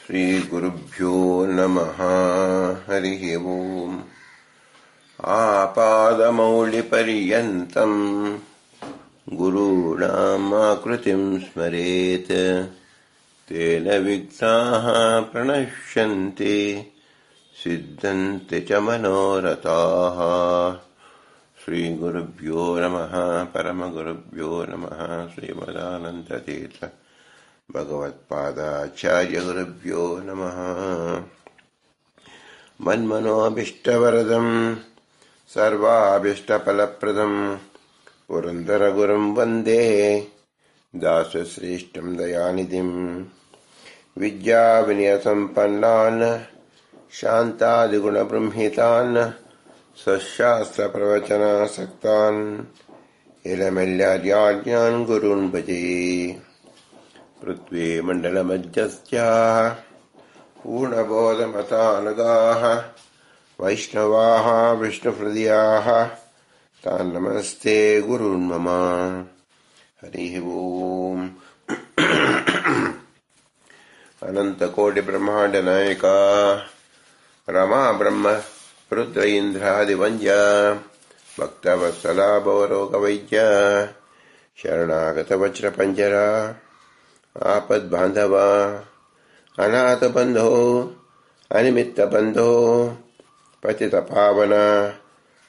ಶ್ರೀಗುರುಭ್ಯೋ ನಮಃ. ಹರಿ ಓಂ. ಆಪಾದಮೌಳಿಪರ್ಯಂತಂ ಗುರುಣಾಮಾಕೃತಿಂ ಸ್ಮರೇತ್ ತೇನ ವಿಘ್ನಾಃ ಪ್ರಣಶ್ಯಂತಿ ಸಿದ್ಧಂತಿ ಚ ಮನೋರಥಾಃ. ಶ್ರೀಗುರುಭ್ಯೋ ನಮಃ. ಪರಮಗುರುಭ್ಯೋ ನಮಃ. ಶ್ರೀಮದಾನಂದತೀರ್ಥ ಭಗವತ್ಪಾದಾಚಾರ್ಯಗುರುಭ್ಯೋ ನಮಃ. ಮನ್ಮನೋಭೀಷ್ಟವರದಂ ಸರ್ವಾಭೀಷ್ಟಫಲಪ್ರದಂ ಪುರಂದರಗುರುಂ ವಂದೇ ದಾಸಶ್ರೇಷ್ಠಂ ದಯಾನಿಧಿಂ. ವಿದ್ಯಾವಿನಯಸಂಪನ್ನಾನ್ ಶಾಂತಾದಿಗುಣಬೃಂಹಿತಾನ್ ಸಶಾಸ್ತ್ರಪ್ರವಚನಾಸಕ್ತಾನ್ ಇಲಮೆಲ್ಯಾರ್ಯಾಜ್ಞಾನ್ ಗುರುನ್ ಭಜೆ. ಪೃಥ್ವೀ ಮಂಡಲಮಧ್ಯಸ್ಥ್ಯಾಃ ಪೂರ್ಣಬೋಧಮತಾನುಗಾಃ ವೈಷ್ಣವಾಃ ವಿಷ್ಣುಹೃದಯಾಃ ತಾನ್ ನಮಸ್ತೆ ಗುರುನ್ ಮಮ. ಹರಿ ಓಂ. ಅನಂತಕೋಟಿ ಬ್ರಹ್ಮಾಂಡ ನಾಯಕ ರಮಾ ಬ್ರಹ್ಮ ರುದ್ರ ಇಂದ್ರಾದಿವಂದ್ಯ ಭಕ್ತವತ್ಸಲ ಭವರೋಗವೈದ್ಯ ಶರಣಾಗತ ವಜ್ರ ಪಂಜರ ಆಪದ್ ಬಾಂಧವ ಅನಾಥ ಬಂಧೋ ಅನಿಮಿತ್ತ ಬಂಧೋ ಪತಿತ ಪಾವನ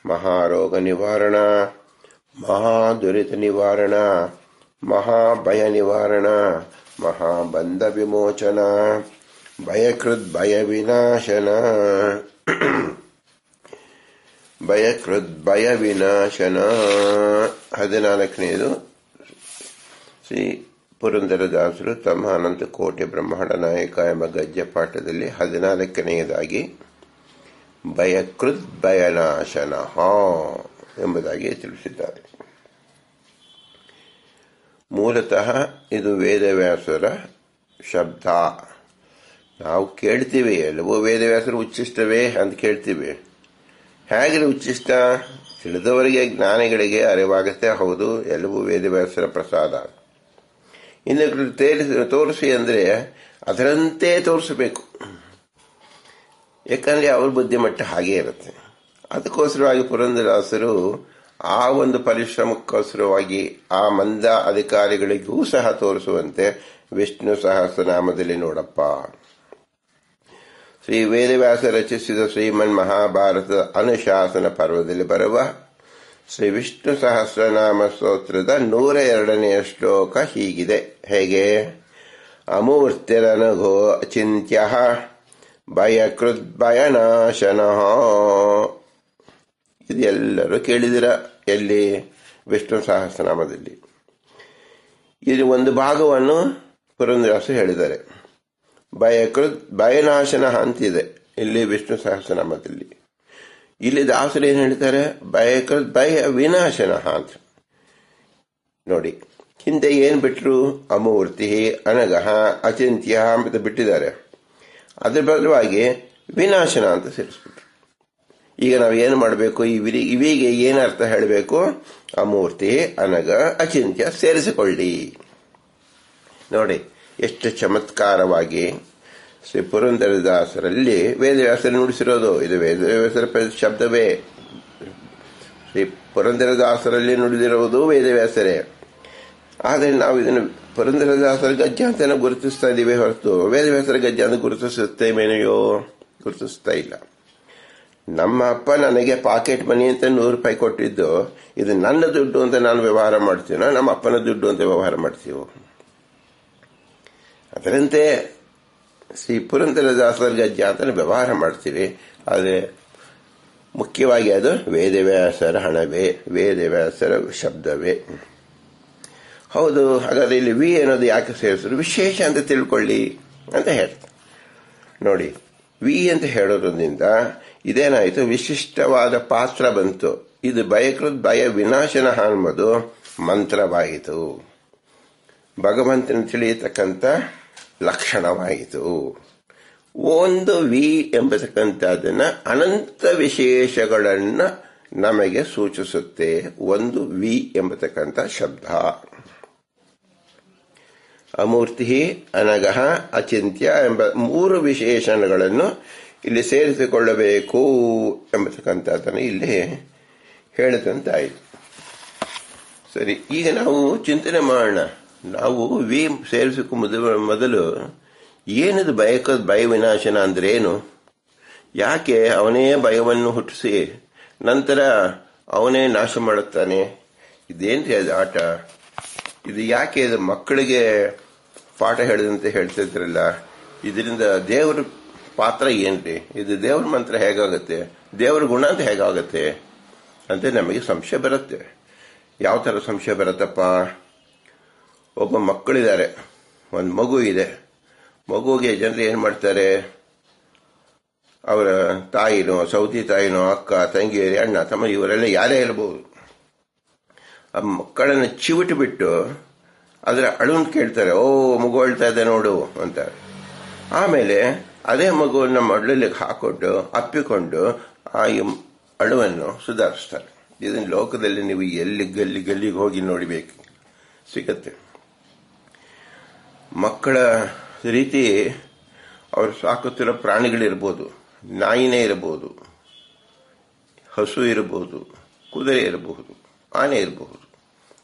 ಮಹಾರೋಗ ನಿವಾರಣ ಮಹಾದುರಿತ ನಿವಾರಣ ಮಹಾಭಯ ನಿವಾರಣ ಮಹಾಬಂಧ ವಿಮೋಚನ ಭಯಕೃದ್ ಭಯ ವಿನಾಶನ ಭಯಕೃದ್ ಭಯ ವಿನಾಶನ. 14ನೇದು ಶ್ರೀ ಪುರಂದರದಾಸರು ತಮ್ಮ ಅನಂತಕೋಟಿ ಬ್ರಹ್ಮಾಂಡ ನಾಯಕ ಎಂಬ ಗದ್ಯ ಪಾಠದಲ್ಲಿ 14ನೇದಾಗಿ ಭಯಕೃದ್ ಭಯನಾಶನ ಎಂಬುದಾಗಿ ತಿಳಿಸಿದ್ದಾರೆ. ಮೂಲತಃ ಇದು ವೇದವ್ಯಾಸರ ಶಬ್ದ. ನಾವು ಕೇಳ್ತೀವಿ, ಎಲ್ಲವೂ ವೇದವ್ಯಾಸರು ಉಚ್ಚಿಷ್ಟವೇ ಅಂತ ಕೇಳ್ತೀವಿ. ಹೇಗೆ ಉಚ್ಚಿಷ್ಟ? ತಿಳಿದವರಿಗೆ, ಜ್ಞಾನಿಗಳಿಗೆ ಅರಿವಾಗುತ್ತೆ. ಹೌದು, ಎಲ್ಲವೂ ವೇದವ್ಯಾಸರ ಪ್ರಸಾದ. ಇನ್ನು ತೋರಿಸಿ ಅಂದರೆ ಅದರಂತೆ ತೋರಿಸಬೇಕು. ಯಾಕಂದ್ರೆ ಅವ್ರ ಬುದ್ಧಿಮಟ್ಟ ಹಾಗೇ ಇರುತ್ತೆ. ಅದಕ್ಕೋಸ್ಕರವಾಗಿ ಪುರಂದರದಾಸರು ಆ ಒಂದು ಪರಿಶ್ರಮಕ್ಕೋಸ್ಕರವಾಗಿ ಆ ಮಂದ ಅಧಿಕಾರಿಗಳಿಗೂ ಸಹ ತೋರಿಸುವಂತೆ ವಿಷ್ಣು ಸಹಸ್ರನಾಮದಲ್ಲಿ ನೋಡಪ್ಪ. ಶ್ರೀ ವೇದವ್ಯಾಸ ರಚಿಸಿದ ಶ್ರೀಮನ್ ಮಹಾಭಾರತದ ಅನುಶಾಸನ ಪರ್ವದಲ್ಲಿ ಬರುವ ಶ್ರೀ ವಿಷ್ಣು ಸಹಸ್ರನಾಮ ಸ್ತೋತ್ರದ 102ನೆಯ ಶ್ಲೋಕ ಹೀಗಿದೆ. ಹೇಗೆ? ಅಮೂರ್ತಿರನಘೋ ಅಚಿಂತ್ಯ ಭಯಕೃದ್ ಭಯನಾಶನ. ಇದು ಎಲ್ಲರೂ ಕೇಳಿದಿರ. ಎಲ್ಲಿ? ವಿಷ್ಣು ಸಹಸ್ರನಾಮದಲ್ಲಿ. ಇದು ಒಂದು ಭಾಗವನ್ನು ಪುರಂದರದಾಸರು ಹೇಳಿದ್ದಾರೆ. ಭಯಕೃದ್ ಭಯನಾಶನ ಅಂತಿದೆ ಇಲ್ಲಿ ವಿಷ್ಣು ಸಹಸ್ರನಾಮದಲ್ಲಿ. ಇಲ್ಲಿ ದಾಸರು ಏನ್ ಹೇಳ್ತಾರೆ? ಭಯಕೃದ್ ಭಯ ವಿನಾಶನ ಅಂತ. ನೋಡಿ, ಹಿಂದೆ ಏನ್ ಬಿಟ್ರು? ಅಮೂರ್ತಿ, ಅನಗಹ, ಅಚಿಂತ್ಯ ಅಂತ ಬಿಟ್ಟಿದ್ದಾರೆ. ಅದ್ರ ಬದಲಾಗಿ ವಿನಾಶನ ಅಂತ ಸೇರಿಸ್ಬಿಟ್ರು. ಈಗ ನಾವು ಏನು ಮಾಡಬೇಕು? ಇವಿಗೆ ಏನರ್ಥ ಹೇಳಬೇಕು? ಅಮೂರ್ತಿ, ಅನಗ, ಅಚಿಂತ್ಯ ಸೇರಿಸಿಕೊಳ್ಳಿ. ನೋಡಿ ಎಷ್ಟು ಚಮತ್ಕಾರವಾಗಿ ಶ್ರೀ ಪುರಂದರದಾಸರಲ್ಲಿ ವೇದವ್ಯಾಸರು ನುಡಿಸಿರೋದು. ಇದು ವೇದವ್ಯಾಸರ ಶಬ್ದವೇ. ಶ್ರೀ ಪುರಂದರದಾಸರಲ್ಲಿ ನುಡಿದಿರುವುದು ವೇದವ್ಯಾಸರೇ. ಆದರೆ ನಾವು ಇದನ್ನು ಪುರಂದರದಾಸರ ಗದ್ಯ ಅಂತ ಗುರುತಿಸ್ತಾ ಇದ್ದೀವಿ ಹೊರತು ವೇದವ್ಯಾಸರ ಗದ್ಯ ಅಂತ ಗುರುತಿಸುತ್ತೇವೇನೆಯೋ? ಗುರುತಿಸ್ತಾ ಇಲ್ಲ. ನಮ್ಮ ಅಪ್ಪ ನನಗೆ ಪಾಕೆಟ್ ಮನಿ ಅಂತ 100 ರೂಪಾಯಿ ಕೊಟ್ಟಿದ್ದು, ಇದು ನನ್ನ ದುಡ್ಡು ಅಂತ ನಾನು ವ್ಯವಹಾರ ಮಾಡ್ತೀನೋ, ನಮ್ಮ ಅಪ್ಪನ ದುಡ್ಡು ಅಂತ ವ್ಯವಹಾರ ಮಾಡ್ತೀವೋ? ಅದರಂತೆ ಶ್ರೀ ಪುರಂದರದಾಸರ ಗದ್ಯ ಅಂತ ವ್ಯವಹಾರ ಮಾಡ್ತೀವಿ. ಆದರೆ ಮುಖ್ಯವಾಗಿ ಅದು ವೇದವ್ಯಾಸರ ಹಣವೇ, ವೇದವ್ಯಾಸರ ಶಬ್ದವೇ. ಹೌದು, ಹಾಗಾದ್ರೆ ಇಲ್ಲಿ ವಿ ಅನ್ನೋದು ಯಾಕೆ ಸೇರಿಸಿದ್ರು? ವಿಶೇಷ ಅಂತ ತಿಳ್ಕೊಳ್ಳಿ ಅಂತ ಹೇಳ್ತಾರೆ. ನೋಡಿ, ವಿ ಅಂತ ಹೇಳೋದ್ರಿಂದ ಇದೇನಾಯಿತು? ವಿಶಿಷ್ಟವಾದ ಪಾತ್ರ ಬಂತು. ಇದು ಭಯಕೃತ್ ಭಯ ವಿನಾಶನ ಅನ್ನೋದು ಮಂತ್ರವಾಯಿತು. ಭಗವಂತನ ತಿಳಿಯತಕ್ಕಂಥ ಲಕ್ಷಣವಾಯಿತು. ಒಂದು ವಿ ಎಂಬತಕ್ಕಂಥದ್ದನ್ನ ಅನಂತ ವಿಶೇಷಗಳನ್ನ ನಮಗೆ ಸೂಚಿಸುತ್ತೆ. ಒಂದು ವಿ ಎಂಬತಕ್ಕಂಥ ಶಬ್ದ. ಅಮೂರ್ತಿ, ಅನಗಃ, ಅಚಿಂತ್ಯ ಎಂಬ 3 ವಿಶೇಷಣಗಳನ್ನು ಇಲ್ಲಿ ಸೇರಿಸಿಕೊಳ್ಳಬೇಕು ಎಂಬತಕ್ಕಂಥದ್ದನ್ನು ಇಲ್ಲಿ ಹೇಳಿದಂತಾಯಿತು. ಸರಿ, ಈಗ ನಾವು ಚಿಂತನೆ ಮಾಡೋಣ. ನಾವು ವಿ ಸೇರಿಸಿಕೊ ಮೊದಲು ಏನದು ಭಯ ವಿನಾಶನ ಅಂದ್ರೆ ಏನು? ಯಾಕೆ ಅವನೇ ಭಯವನ್ನು ಹುಟ್ಟಿಸಿ ನಂತರ ಅವನೇ ನಾಶ ಮಾಡುತ್ತಾನೆ? ಇದೇನ್ರಿ ಅದು ಆಟ? ಇದು ಯಾಕೆ? ಇದು ಮಕ್ಕಳಿಗೆ ಪಾಠ ಹೇಳಿದಂತೆ ಹೇಳ್ತಿದ್ರಲ್ಲ, ಇದರಿಂದ ದೇವರ ಪಾತ್ರ ಏನ್ರಿ? ಇದು ದೇವರ ಮಂತ್ರ ಹೇಗಾಗತ್ತೆ? ದೇವರ ಗುಣ ಅಂತ ಹೇಗಾಗತ್ತೆ ಅಂತ ನಮಗೆ ಸಂಶಯ ಬರುತ್ತೆ. ಯಾವ ಥರ ಸಂಶಯ ಬರುತ್ತಪ್ಪ? ಒಬ್ಬ ಮಕ್ಕಳಿದ್ದಾರೆ, ಒಂದು ಮಗು ಇದೆ. ಮಗುವಿಗೆ ಜನರು ಏನು ಮಾಡ್ತಾರೆ? ಅವರ ತಾಯಿನೋ, ಸೌತಿ ತಾಯಿನೋ, ಅಕ್ಕ, ತಂಗಿಯರಿ, ಅಣ್ಣ, ತಮ್ಮ ಇವರೆಲ್ಲ ಯಾರೇ ಇರಬಹುದು, ಆ ಮಕ್ಕಳನ್ನು ಚಿವಿಟು ಬಿಟ್ಟು ಅದರ ಅಳುವನ್ನು ಕೇಳ್ತಾರೆ. ಓ, ಮಗು ಅಳ್ತಾ ಇದೆ ನೋಡು ಅಂತಾರೆ. ಆಮೇಲೆ ಅದೇ ಮಗುವನ್ನು ಮಡಲಿಗೆ ಹಾಕೊಂಡು ಅಪ್ಪಿಕೊಂಡು ಆ ಅಳುವನ್ನು ಸುಧಾರಿಸ್ತಾರೆ. ಇದನ್ನು ಲೋಕದಲ್ಲಿ ನೀವು ಗಲ್ಲಿಗೆ ಹೋಗಿ ನೋಡಬೇಕು, ಸಿಗತ್ತೆ. ಮಕ್ಕಳ ರೀತಿ ಅವರು ಸಾಕುತ್ತಿರೋ ಪ್ರಾಣಿಗಳಿರ್ಬೋದು, ನಾಯಿನೇ ಇರಬಹುದು, ಹಸು ಇರಬಹುದು, ಕುದುರೆ ಇರಬಹುದು, ಆನೆ ಇರಬಹುದು,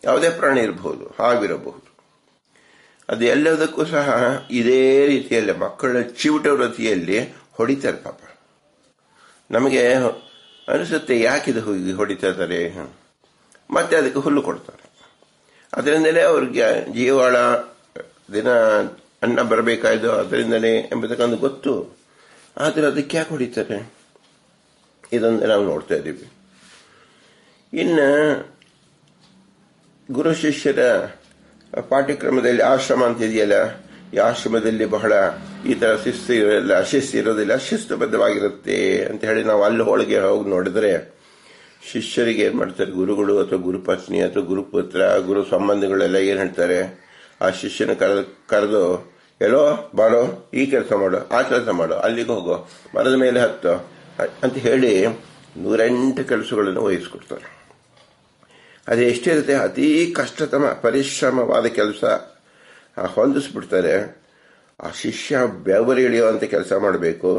ಯಾವುದೇ ಪ್ರಾಣಿ ಇರಬಹುದು, ಹಾವಿರಬಹುದು. ಅದು ಎಲ್ಲದಕ್ಕೂ ಸಹ ಇದೇ ರೀತಿಯಲ್ಲಿ ಮಕ್ಕಳ ಚಿವುಟ ವೃತ್ತಿಯಲ್ಲಿ ಹೊಡಿತಾರೆ. ಪಾಪ ನಮಗೆ ಅನಿಸುತ್ತೆ, ಯಾಕಿದು ಹೊಡಿತಾ ಇದ್ದಾರೆ? ಮತ್ತೆ ಅದಕ್ಕೆ ಹುಲ್ಲು ಕೊಡ್ತಾರೆ. ಅದರಿಂದಲೇ ಅವ್ರಿಗೆ ಜೀವಾಳ ದಿನ ಅನ್ನ ಬರಬೇಕಾಯ್ತು, ಅದರಿಂದಲೇ ಎಂಬುದಕ್ಕೊಂದು ಗೊತ್ತು. ಆದರೆ ಅದಕ್ಕೆ ಯಾಕೆ ಹೊಡಿತಾರೆ? ಇದೊಂದು ನಾವು ನೋಡ್ತಾ ಇದ್ದೀವಿ. ಇನ್ನು ಗುರು ಶಿಷ್ಯರ ಪಾಠ್ಯಕ್ರಮದಲ್ಲಿ ಆಶ್ರಮ ಅಂತ ಇದೆಯಲ್ಲ, ಈ ಆಶ್ರಮದಲ್ಲಿ ಬಹಳ ಈ ತರ ಶಿಸ್ತು ಇರೋದಿಲ್ಲ, ಅಶಿಸ್ತು ಇರೋದಿಲ್ಲ, ಶಿಸ್ತುಬದ್ಧವಾಗಿರುತ್ತೆ ಅಂತ ಹೇಳಿ ನಾವು ಅಲ್ಲಿ ಹೋಳಿಗೆ ಹೋಗಿ ನೋಡಿದ್ರೆ, ಶಿಷ್ಯರಿಗೆ ಏನ್ ಮಾಡ್ತಾರೆ ಗುರುಗಳು ಅಥವಾ ಗುರುಪತ್ನಿ ಅಥವಾ ಗುರುಪುತ್ರ, ಗುರು ಸಂಬಂಧಿಗಳೆಲ್ಲ ಏನ್ ಹೇಳ್ತಾರೆ? ಆ ಶಿಷ್ಯನ ಕರೆದು ಎಲ್ಲೋ ಬಾರೋ, ಈ ಕೆಲಸ ಮಾಡು, ಆ ಕೆಲಸ ಮಾಡು, ಅಲ್ಲಿಗೆ ಹೋಗೋ, ಮರದ ಮೇಲೆ ಹತ್ತೋ ಅಂತ ಹೇಳಿ 108 ಕೆಲಸಗಳನ್ನು ವಹಿಸ್ಕೊಡ್ತಾರೆ. ಅದು ಎಷ್ಟಿರುತ್ತೆ? ಅತೀ ಕಷ್ಟತಮ ಪರಿಶ್ರಮವಾದ ಕೆಲಸ ಹೊಂದಿಸ್ಬಿಡ್ತಾರೆ. ಆ ಶಿಷ್ಯ ಬೆವರಿಳಿಯುವಂತ ಕೆಲಸ ಮಾಡಬೇಕು.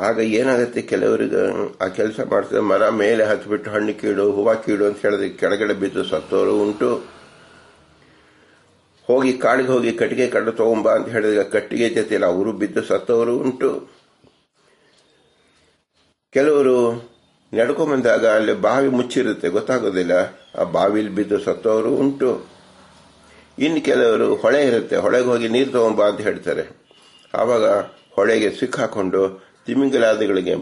ಆಗ ಏನಾಗುತ್ತೆ, ಕೆಲವರಿಗೆ ಆ ಕೆಲಸ ಮಾಡ್ತಾರೆ, ಮರ ಮೇಲೆ ಹತ್ಬಿಟ್ಟು ಹಣ್ಣು ಕೀಡು, ಹೂವು ಕೀಡು ಅಂತ ಹೇಳಿದ್ರೆ ಕೆಳಗಡೆ ಬಿದ್ದು ಸತ್ತೋರು ಉಂಟು. ಹೋಗಿ ಕಾಡಿಗೆ ಹೋಗಿ ಕಟ್ಟಿಗೆ ಕಡ್ಡು ತಗೊಂಬ ಅಂತ ಹೇಳಿದ್ರೆ ಕಟ್ಟಿಗೆ ಜೊತೆಯಲ್ಲಿ ಅವರು ಬಿದ್ದು ಸತ್ತವರು ಉಂಟು. ಕೆಲವರು ನಡ್ಕೊಂಬಂದಾಗ ಅಲ್ಲಿ ಬಾವಿ ಮುಚ್ಚಿರುತ್ತೆ, ಗೊತ್ತಾಗೋದಿಲ್ಲ, ಆ ಬಾವಿಲಿ ಬಿದ್ದು ಸತ್ತವರು ಉಂಟು. ಇನ್ನು ಕೆಲವರು ಹೊಳೆ ಇರುತ್ತೆ, ಹೊಳೆಗೆ ಹೋಗಿ ನೀರು ತಗೊಂಬ ಅಂತ ಹೇಳ್ತಾರೆ. ಆವಾಗ ಹೊಳೆಗೆ ಸಿಕ್ಕಾಕೊಂಡು ತಿಮಿಂಗಲಾದಿಗಳಿಗೆ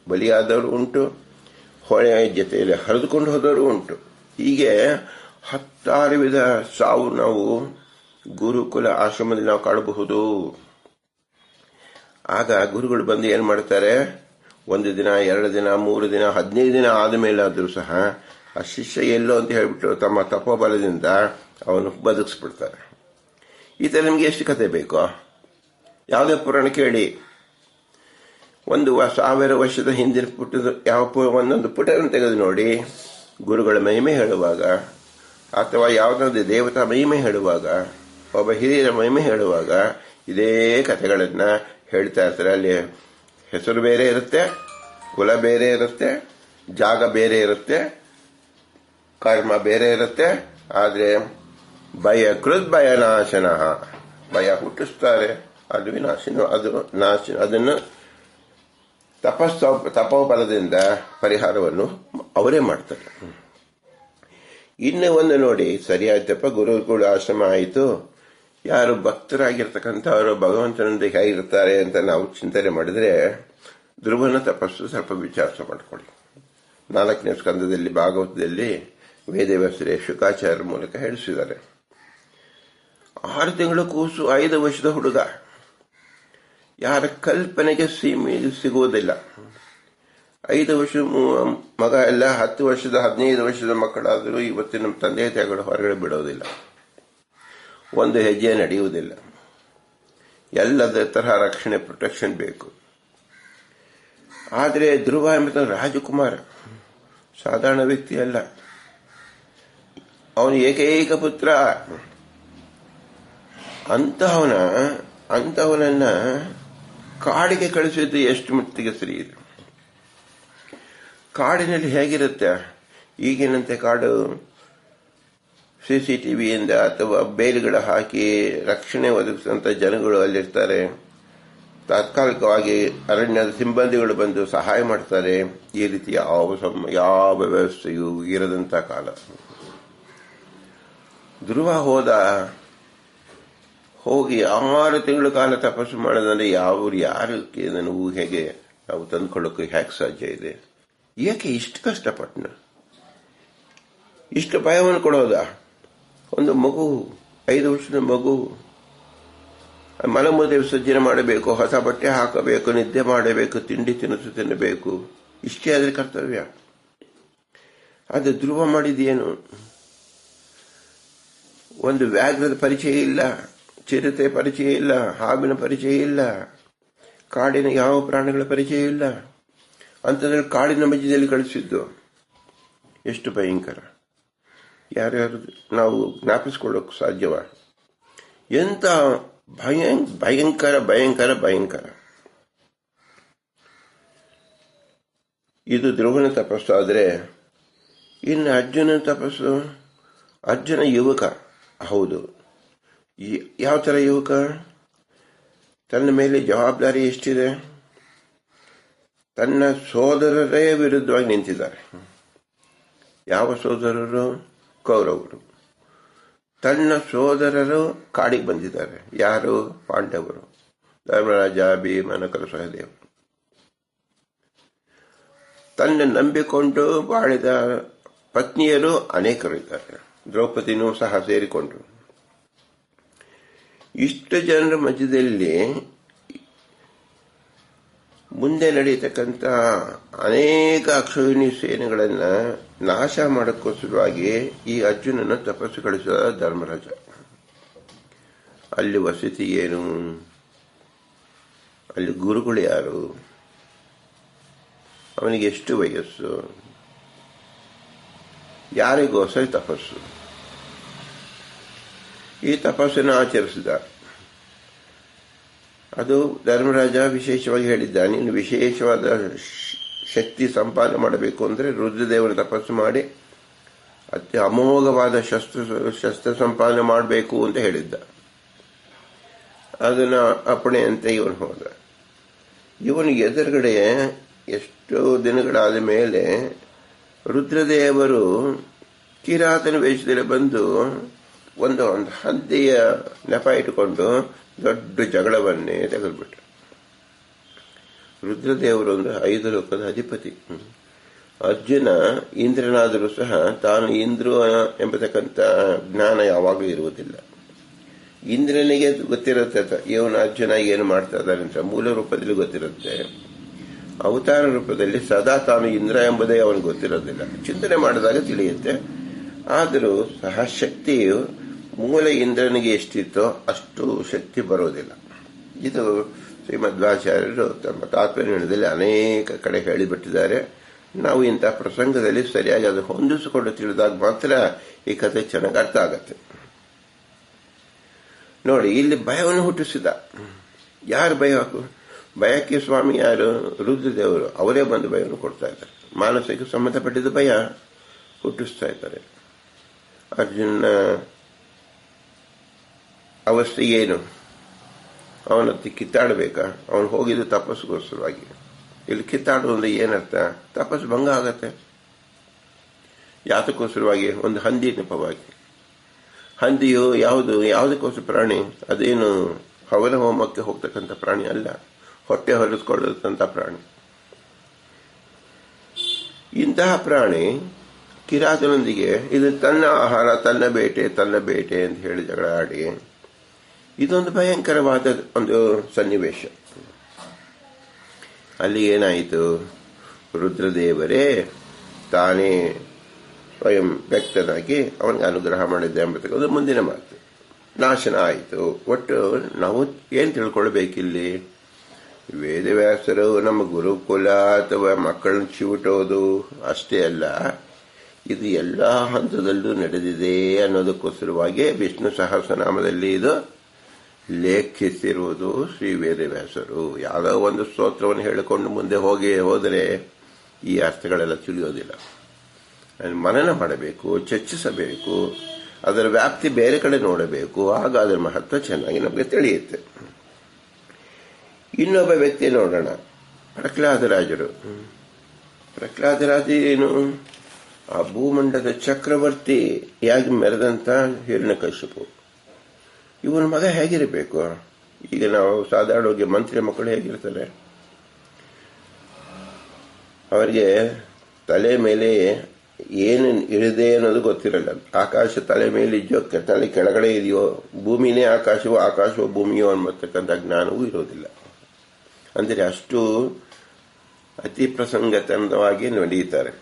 ಬಲಿಯಾದವರು ಉಂಟು, ಹೊಳೆ ಜೊತೆಯಲ್ಲಿ ಹರಿದುಕೊಂಡು ಹೋದವರು ಉಂಟು. ಹೀಗೆ 10 ವಿಧ ಸಾವು ನಾವು ಗುರುಕುಲ ಆಶ್ರಮದಲ್ಲಿ ನಾವು ಕಾಣಬಹುದು. ಆಗ ಗುರುಗಳು ಬಂದು ಏನ್ ಮಾಡ್ತಾರೆ? 1 ದಿನ, 2 ದಿನ, 3 ದಿನ, 15 ದಿನ ಆದ ಮೇಲಾದರೂ ಸಹ ಆ ಶಿಷ್ಯ ಎಲ್ಲೋ ಅಂತ ಹೇಳ್ಬಿಟ್ಟು ತಮ್ಮ ತಪೋಬಲದಿಂದ ಅವನು ಬದುಕಿಸ್ಬಿಡ್ತಾರೆ. ಈ ತರ ನಿಮ್ಗೆ ಎಷ್ಟು ಕತೆ ಬೇಕೋ? ಯಾವುದೇ ಪುರಾಣ ಕೇಳಿ, 1000 ವರ್ಷದ ಹಿಂದಿನ ಪುಟದ ಒಂದೊಂದು ಪುಟವನ್ನು ತೆಗೆದು ನೋಡಿ. ಗುರುಗಳ ಮಹಿಮೆ ಹೇಳುವಾಗ ಅಥವಾ ಯಾವುದೊಂದು ದೇವತಾ ಮಹಿಮೆ ಹೇಳುವಾಗ, ಒಬ್ಬ ಹಿರಿಯರ ಮಹಿಮೆ ಹೇಳುವಾಗ ಇದೇ ಕಥೆಗಳನ್ನ ಹೇಳ್ತಾ ಇರ್ತಾರೆ. ಅಲ್ಲಿ ಹೆಸರು ಬೇರೆ ಇರುತ್ತೆ, ಕುಲ ಬೇರೆ ಇರುತ್ತೆ, ಜಾಗ ಬೇರೆ ಇರುತ್ತೆ, ಕರ್ಮ ಬೇರೆ ಇರುತ್ತೆ. ಆದ್ರೆ ಭಯನಾಶನ, ಭಯ ಹುಟ್ಟಿಸ್ತಾರೆ, ಅದು ವಿನಾಶನ, ಅದನ್ನು ತಪೋಬಲದಿಂದ ಪರಿಹಾರವನ್ನು ಅವರೇ ಮಾಡ್ತಾರೆ. ಇನ್ನು ಒಂದು ನೋಡಿ, ಸರಿಯಾಯ್ತಪ್ಪ, ಗುರುಕುಲ ಆಶ್ರಮ ಆಯಿತು, ಯಾರು ಭಕ್ತರಾಗಿರ್ತಕ್ಕಂಥವರು ಭಗವಂತನೊಂದಿಗೆ ಹೇಗಿರ್ತಾರೆ ಅಂತ ನಾವು ಚಿಂತನೆ ಮಾಡಿದ್ರೆ, ಧ್ರುವನ ತಪಸ್ಸು ಸ್ವಲ್ಪ ವಿಚಾರ ಮಾಡಿಕೊಳ್ಳಿ. 4ನೇ ಸ್ಕಂದದಲ್ಲಿ ಭಾಗವತದಲ್ಲಿ ವೇದವ್ಯಾಸರೇ ಶುಕಾಚಾರ್ಯರ ಮೂಲಕ ಹೇಳಿಸಿದ್ದಾರೆ. 6 ತಿಂಗಳ ಕೂಸು, 5 ವರ್ಷದ ಹುಡುಗ, ಯಾರ ಕಲ್ಪನೆಗೆ ಸಿಗುವುದಿಲ್ಲ. 5 ವರ್ಷ ಮಗ ಎಲ್ಲ 10 ವರ್ಷದ 15 ವರ್ಷದ ಮಕ್ಕಳಾದರೂ ಇವತ್ತಿನ ನಮ್ಮ ತಂದೆ ತಾಯಿಗಳು ಹೊರಗಡೆ ಬಿಡೋದಿಲ್ಲ, ಒಂದು ಹೆಜ್ಜೆ ನಡೆಯುವುದಿಲ್ಲ. ಎಲ್ಲದ ತರಹ ರಕ್ಷಣೆ, ಪ್ರೊಟೆಕ್ಷನ್ ಬೇಕು. ಆದರೆ ಧ್ರುವ ಎಂಬ ರಾಜಕುಮಾರ ಸಾಧಾರಣ ವ್ಯಕ್ತಿ ಅಲ್ಲ. ಅವನು ಏಕೈಕ ಪುತ್ರ, ಅಂತಹವನನ್ನ ಕಾಡಿಗೆ ಕಳಿಸಿದ್ದು ಎಷ್ಟು ಮಟ್ಟಿಗೆ ಸರಿ ಇದೆ. ಕಾಡಿನಲ್ಲಿ ಹೇಗಿರುತ್ತೆ? ಈಗಿನಂತೆ ಕಾಡು CCTVಯಿಂದ ಅಥವಾ ಬೇಲಿಗಳ ಹಾಕಿ ರಕ್ಷಣೆ ಒದಗಿಸುವಂತ ಜನಗಳು ಅಲ್ಲಿರ್ತಾರೆ. ತಾತ್ಕಾಲಿಕವಾಗಿ ಅರಣ್ಯದ ಸಿಬ್ಬಂದಿಗಳು ಬಂದು ಸಹಾಯ ಮಾಡ್ತಾರೆ. ಈ ರೀತಿ ಯಾವ ವ್ಯವಸ್ಥೆಯೂ ಇರದಂತ ಕಾಲ. ಧ್ರುವ ಹೋಗಿ 6 ತಿಂಗಳ ಕಾಲ ತಪಸ್ಸು ಮಾಡೋದಂದ್ರೆ ಯಾರಕ್ಕೆ ನನ್ನ ಊಹೆಗೆ ನಾವು ತಂದುಕೊಳ್ಳೋಕೆ ಹೇಗೆ ಸಾಧ್ಯ ಇದೆ? ಏಕೆ ಇಷ್ಟು ಕಷ್ಟಪಟ್ಟನ? ಇಷ್ಟು ಭಯವನ್ನು ಕೊಡೋದ? ಒಂದು ಮಗು, 5 ವರ್ಷದ ಮಗು, ಮಲಮೂತ್ರ ವಿಸರ್ಜನೆ ಮಾಡಬೇಕು, ಹೊಸ ಬಟ್ಟೆ ಹಾಕಬೇಕು, ನಿದ್ದೆ ಮಾಡಬೇಕು, ತಿಂಡಿ ತಿನಿಸು ತಿನ್ನಬೇಕು, ಇಷ್ಟೇ ಆದ್ರೆ ಕರ್ತವ್ಯ. ಅದು ಧ್ರುವ ಮಾಡಿದೇನು? ಒಂದು ವ್ಯಾಘ್ರದ ಪರಿಚಯ ಇಲ್ಲ, ಚಿರತೆ ಪರಿಚಯ ಇಲ್ಲ, ಹಾವಿನ ಪರಿಚಯ ಇಲ್ಲ, ಕಾಡಿನ ಯಾವ ಪ್ರಾಣಿಗಳ ಪರಿಚಯ ಇಲ್ಲ. ಅಂಥದ್ರಲ್ಲಿ ಕಾಡಿನ ಮಧ್ಯದಲ್ಲಿ ಕಳಿಸಿದ್ದು ಎಷ್ಟು ಭಯಂಕರ! ಯಾರ್ಯಾರು ನಾವು ಜ್ಞಾಪಿಸ್ಕೊಳ್ಳೋಕೆ ಸಾಧ್ಯವ? ಎಂತ ಭಯಂಕರ ಭಯಂಕರ ಭಯಂಕರ! ಇದು ಧ್ರುವನ ತಪಸ್ಸು. ಆದರೆ ಇನ್ನು ಅರ್ಜುನನ ತಪಸ್ಸು. ಅರ್ಜುನ ಯುವಕ, ಹೌದು. ಯಾವ ತರ ಯುವಕ? ತನ್ನ ಮೇಲೆ ಜವಾಬ್ದಾರಿ ಎಷ್ಟಿದೆ? ತನ್ನ ಸೋದರರೇ ವಿರುದ್ಧವಾಗಿ ನಿಂತಿದ್ದಾರೆ. ಯಾವ ಸೋದರರು? ಕೌರವರು. ತನ್ನ ಸೋದರರು ಕಾಡಿಗೆ ಬಂದಿದ್ದಾರೆ. ಯಾರು? ಪಾಂಡವರು, ಧರ್ಮರಾಜ, ಭೀಮ, ನಕಲ, ಸಹದೇವ. ತನ್ನ ನಂಬಿಕೊಂಡು ಬಾಳಿದ ಪತ್ನಿಯರು ಅನೇಕರು ಇದ್ದಾರೆ. ದ್ರೌಪದಿನೂ ಸಹ ಸೇರಿಕೊಂಡ್ರು. ಇಷ್ಟು ಜನರ ಮಧ್ಯದಲ್ಲಿ ಮುಂದೆ ನಡೆಯತಕ್ಕಂಥ ಅನೇಕ ಅಕ್ಷೋಹಿಣಿ ಸೇನೆಗಳನ್ನ ನಾಶ ಮಾಡೋಕ್ಕೋಸ್ಕರವಾಗಿ ಈ ಅರ್ಜುನನ ತಪಸ್ಸು ಕಳಿಸಿದ ಧರ್ಮರಾಜ. ಅಲ್ಲಿ ವಸತಿ ಏನು? ಅಲ್ಲಿ ಗುರುಗಳು ಯಾರು? ಅವನಿಗೆ ಎಷ್ಟು ವಯಸ್ಸು? ಯಾರಿಗೋಸ್ಕರ ತಪಸ್ಸು? ಈ ತಪಸ್ಸನ್ನು ಆಚರಿಸಿದ. ಅದು ಧರ್ಮರಾಜ ವಿಶೇಷವಾಗಿ ಹೇಳಿದ್ದ. ನೀನು ವಿಶೇಷವಾದ ಶಕ್ತಿ ಸಂಪಾದನೆ ಮಾಡಬೇಕು ಅಂದ್ರೆ ರುದ್ರದೇವನ ತಪಸ್ಸು ಮಾಡಿ ಅತಿ ಅಮೋಘವಾದ ಶಸ್ತ್ರ ಸಂಪಾದನೆ ಮಾಡಬೇಕು ಅಂತ ಹೇಳಿದ್ದ. ಅದನ್ನ ಅಪ್ಪಣೆ ಅಂತ ಇವನು ಹೋದ. ಇವನು ಎದುರುಗಡೆ ಎಷ್ಟೋ ದಿನಗಳಾದ ಮೇಲೆ ರುದ್ರದೇವರು ಕಿರಾತನ ವೇಷದಲ್ಲಿ ಬಂದು ಒಂದು ಹದ್ದಿಯ ನೆಪ ಇಟ್ಟುಕೊಂಡು ದೊಡ್ಡ ಜಗಳವನ್ನೇ ತೆಗೆದುಬಿಟ್ರು. ರುದ್ರದೇವರು ಒಂದು 5 ಲೋಕದ ಅಧಿಪತಿ. ಅರ್ಜುನ ಇಂದ್ರನಾದರೂ ಸಹ ತಾನು ಇಂದ್ರ ಎಂಬತಕ್ಕಂಥ ಜ್ಞಾನ ಯಾವಾಗಲೂ ಇರುವುದಿಲ್ಲ. ಇಂದ್ರನಿಗೆ ಗೊತ್ತಿರುತ್ತೆ ಇವನು ಅರ್ಜುನ ಏನು ಮಾಡ್ತಾ ಇದ್ದಾನೆ ಅಂತ. ಮೂಲ ರೂಪದಲ್ಲಿ ಗೊತ್ತಿರುತ್ತೆ. ಅವತಾರ ರೂಪದಲ್ಲಿ ಸದಾ ತಾನು ಇಂದ್ರ ಎಂಬುದೇ ಅವನಿಗೆ ಗೊತ್ತಿರೋದಿಲ್ಲ. ಚಿಂತನೆ ಮಾಡಿದಾಗ ತಿಳಿಯುತ್ತೆ. ಆದರೂ ಸಹ ಶಕ್ತಿಯು ಮೂಲ ಇಂದ್ರನಿಗೆ ಎಷ್ಟಿತ್ತೋ ಅಷ್ಟು ಶಕ್ತಿ ಬರೋದಿಲ್ಲ. ಇದು ಶ್ರೀಮಧ್ವಾಚಾರ್ಯರು ತಮ್ಮ ತಾತ್ಪರ್ಯದಲ್ಲಿ ಅನೇಕ ಕಡೆ ಹೇಳಿಬಿಟ್ಟಿದ್ದಾರೆ. ನಾವು ಇಂತಹ ಪ್ರಸಂಗದಲ್ಲಿ ಸರಿಯಾಗಿ ಅದು ಹೊಂದಿಸಿಕೊಂಡು ತಿಳಿದಾಗ ಮಾತ್ರ ಈ ಕಥೆ ಚೆನ್ನಾಗಿ ಅರ್ಥ ಆಗತ್ತೆ. ನೋಡಿ, ಇಲ್ಲಿ ಭಯವನ್ನು ಹುಟ್ಟಿಸಿದ. ಯಾರು ಭಯಕ್ಕೆ ಸ್ವಾಮಿ ಯಾರು? ರುದ್ರದೇವರು. ಅವರೇ ಬಂದು ಭಯವನ್ನು ಕೊಡ್ತಾ ಇದ್ದಾರೆ. ಮಾನಸಿಕ ಸಂಬಂಧಪಟ್ಟಿದ್ದ ಭಯ ಹುಟ್ಟಿಸ್ತಾ ಇದ್ದಾರೆ. ಅರ್ಜುನ ಅವಸ್ಥೆ ಏನು? ಅವನತ್ತಿ ಕಿತ್ತಾಡಬೇಕಾ? ಅವನು ಹೋಗಿದ್ದು ತಪಸ್ಸುಗೋಸ್ಕರವಾಗಿ. ಇಲ್ಲಿ ಕಿತ್ತಾಡುವುದು ಏನರ್ಥ? ತಪಸ್ಸು ಭಂಗ ಆಗತ್ತೆ. ಯಾತಕ್ಕೋಸ್ಕರವಾಗಿ? ಒಂದು ಹಂದಿ ನೆಪವಾಗಿ. ಹಂದಿಯು ಯಾವುದಕ್ಕೋಸ್ಕರ ಪ್ರಾಣಿ? ಅದೇನು ಹವನ ಹೋಮಕ್ಕೆ ಹೋಗ್ತಕ್ಕಂಥ ಪ್ರಾಣಿ ಅಲ್ಲ. ಹೊಟ್ಟೆ ಹೊಲಿಸ್ಕೊಳ್ಳತಕ್ಕಂಥ ಪ್ರಾಣಿ. ಇಂತಹ ಪ್ರಾಣಿ ಕಿರಾತನೊಂದಿಗೆ ಇದು ತನ್ನ ಆಹಾರ, ತನ್ನ ಬೇಟೆ ಅಂತ ಹೇಳಿ ಜಗಳ ಆಡಿ ಇದೊಂದು ಭಯಂಕರವಾದ ಒಂದು ಸನ್ನಿವೇಶ. ಅಲ್ಲಿ ಏನಾಯಿತು? ರುದ್ರದೇವರೇ ತಾನೇ ಸ್ವಯಂ ವ್ಯಕ್ತನಾಗಿ ಅವನಿಗೆ ಅನುಗ್ರಹ ಮಾಡಿದ್ದೆ ಎಂಬತಕ್ಕಂಥ ಮುಂದಿನ ಮಾತು. ನಾಶನ ಆಯಿತು. ಒಟ್ಟು ನಾವು ಏನ್ ತಿಳ್ಕೊಳ್ಬೇಕಿಲ್ಲಿ? ವೇದವ್ಯಾಸರು ನಮ್ಮ ಗುರುಕುಲ ಅಥವಾ ಮಕ್ಕಳನ್ನ ಚಿವುಟೋದು ಅಷ್ಟೇ ಅಲ್ಲ, ಇದು ಎಲ್ಲಾ ಹಂತದಲ್ಲೂ ನಡೆದಿದೆ ಅನ್ನೋದಕ್ಕೋಸ್ಕರವಾಗಿ ವಿಷ್ಣು ಸಹಸ್ರನಾಮದಲ್ಲಿ ಇದು ಲೇಖಿಸಿರುವುದು ಶ್ರೀ ವೇದವ್ಯಾಸರು. ಯಾವುದೋ ಒಂದು ಸ್ತೋತ್ರವನ್ನು ಹೇಳಿಕೊಂಡು ಮುಂದೆ ಹೋದರೆ ಈ ಅರ್ಥಗಳೆಲ್ಲ ತಿಳಿಯೋದಿಲ್ಲ. ಮನನ ಮಾಡಬೇಕು, ಚರ್ಚಿಸಬೇಕು, ಅದರ ವ್ಯಾಪ್ತಿ ಬೇರೆ ಕಡೆ ನೋಡಬೇಕು. ಆಗ ಅದರ ಮಹತ್ವ ಚೆನ್ನಾಗಿ ನಮಗೆ ತಿಳಿಯುತ್ತೆ. ಇನ್ನೊಬ್ಬ ವ್ಯಕ್ತಿ ನೋಡೋಣ, ಪ್ರಹ್ಲಾದರಾಜರು. ಪ್ರಹ್ಲಾದರಾಜ ಏನು, ಆ ಭೂಮಂಡದ ಚಕ್ರವರ್ತಿಯಾಗಿ ಮೆರೆದಂತ ಹಿರಣ್ಯಕಶಿಪು. ಇವನ ಮಗ ಹೇಗಿರಬೇಕು? ಈಗ ನಾವು ಸಾಧಾರಣವಾಗಿ ಮಂತ್ರಿ ಮಕ್ಕಳು ಹೇಗಿರ್ತಾರೆ, ಅವರಿಗೆ ತಲೆ ಮೇಲೆ ಏನು ಇಳಿದೆ ಅನ್ನೋದು ಗೊತ್ತಿರಲ್ಲ. ಆಕಾಶ ತಲೆ ಮೇಲೆ ಇದೆಯೋ ತಲೆ ಕೆಳಗಡೆ ಇದೆಯೋ, ಭೂಮಿನೇ ಆಕಾಶವೋ ಆಕಾಶವೋ ಭೂಮಿಯೋ ಅನ್ನತಕ್ಕಂಥ ಜ್ಞಾನವೂ ಇರೋದಿಲ್ಲ. ಅಂದರೆ ಅಷ್ಟು ಅತಿ ಪ್ರಸಂಗತನವಾಗಿ ನಡೆಯುತ್ತಾರೆ.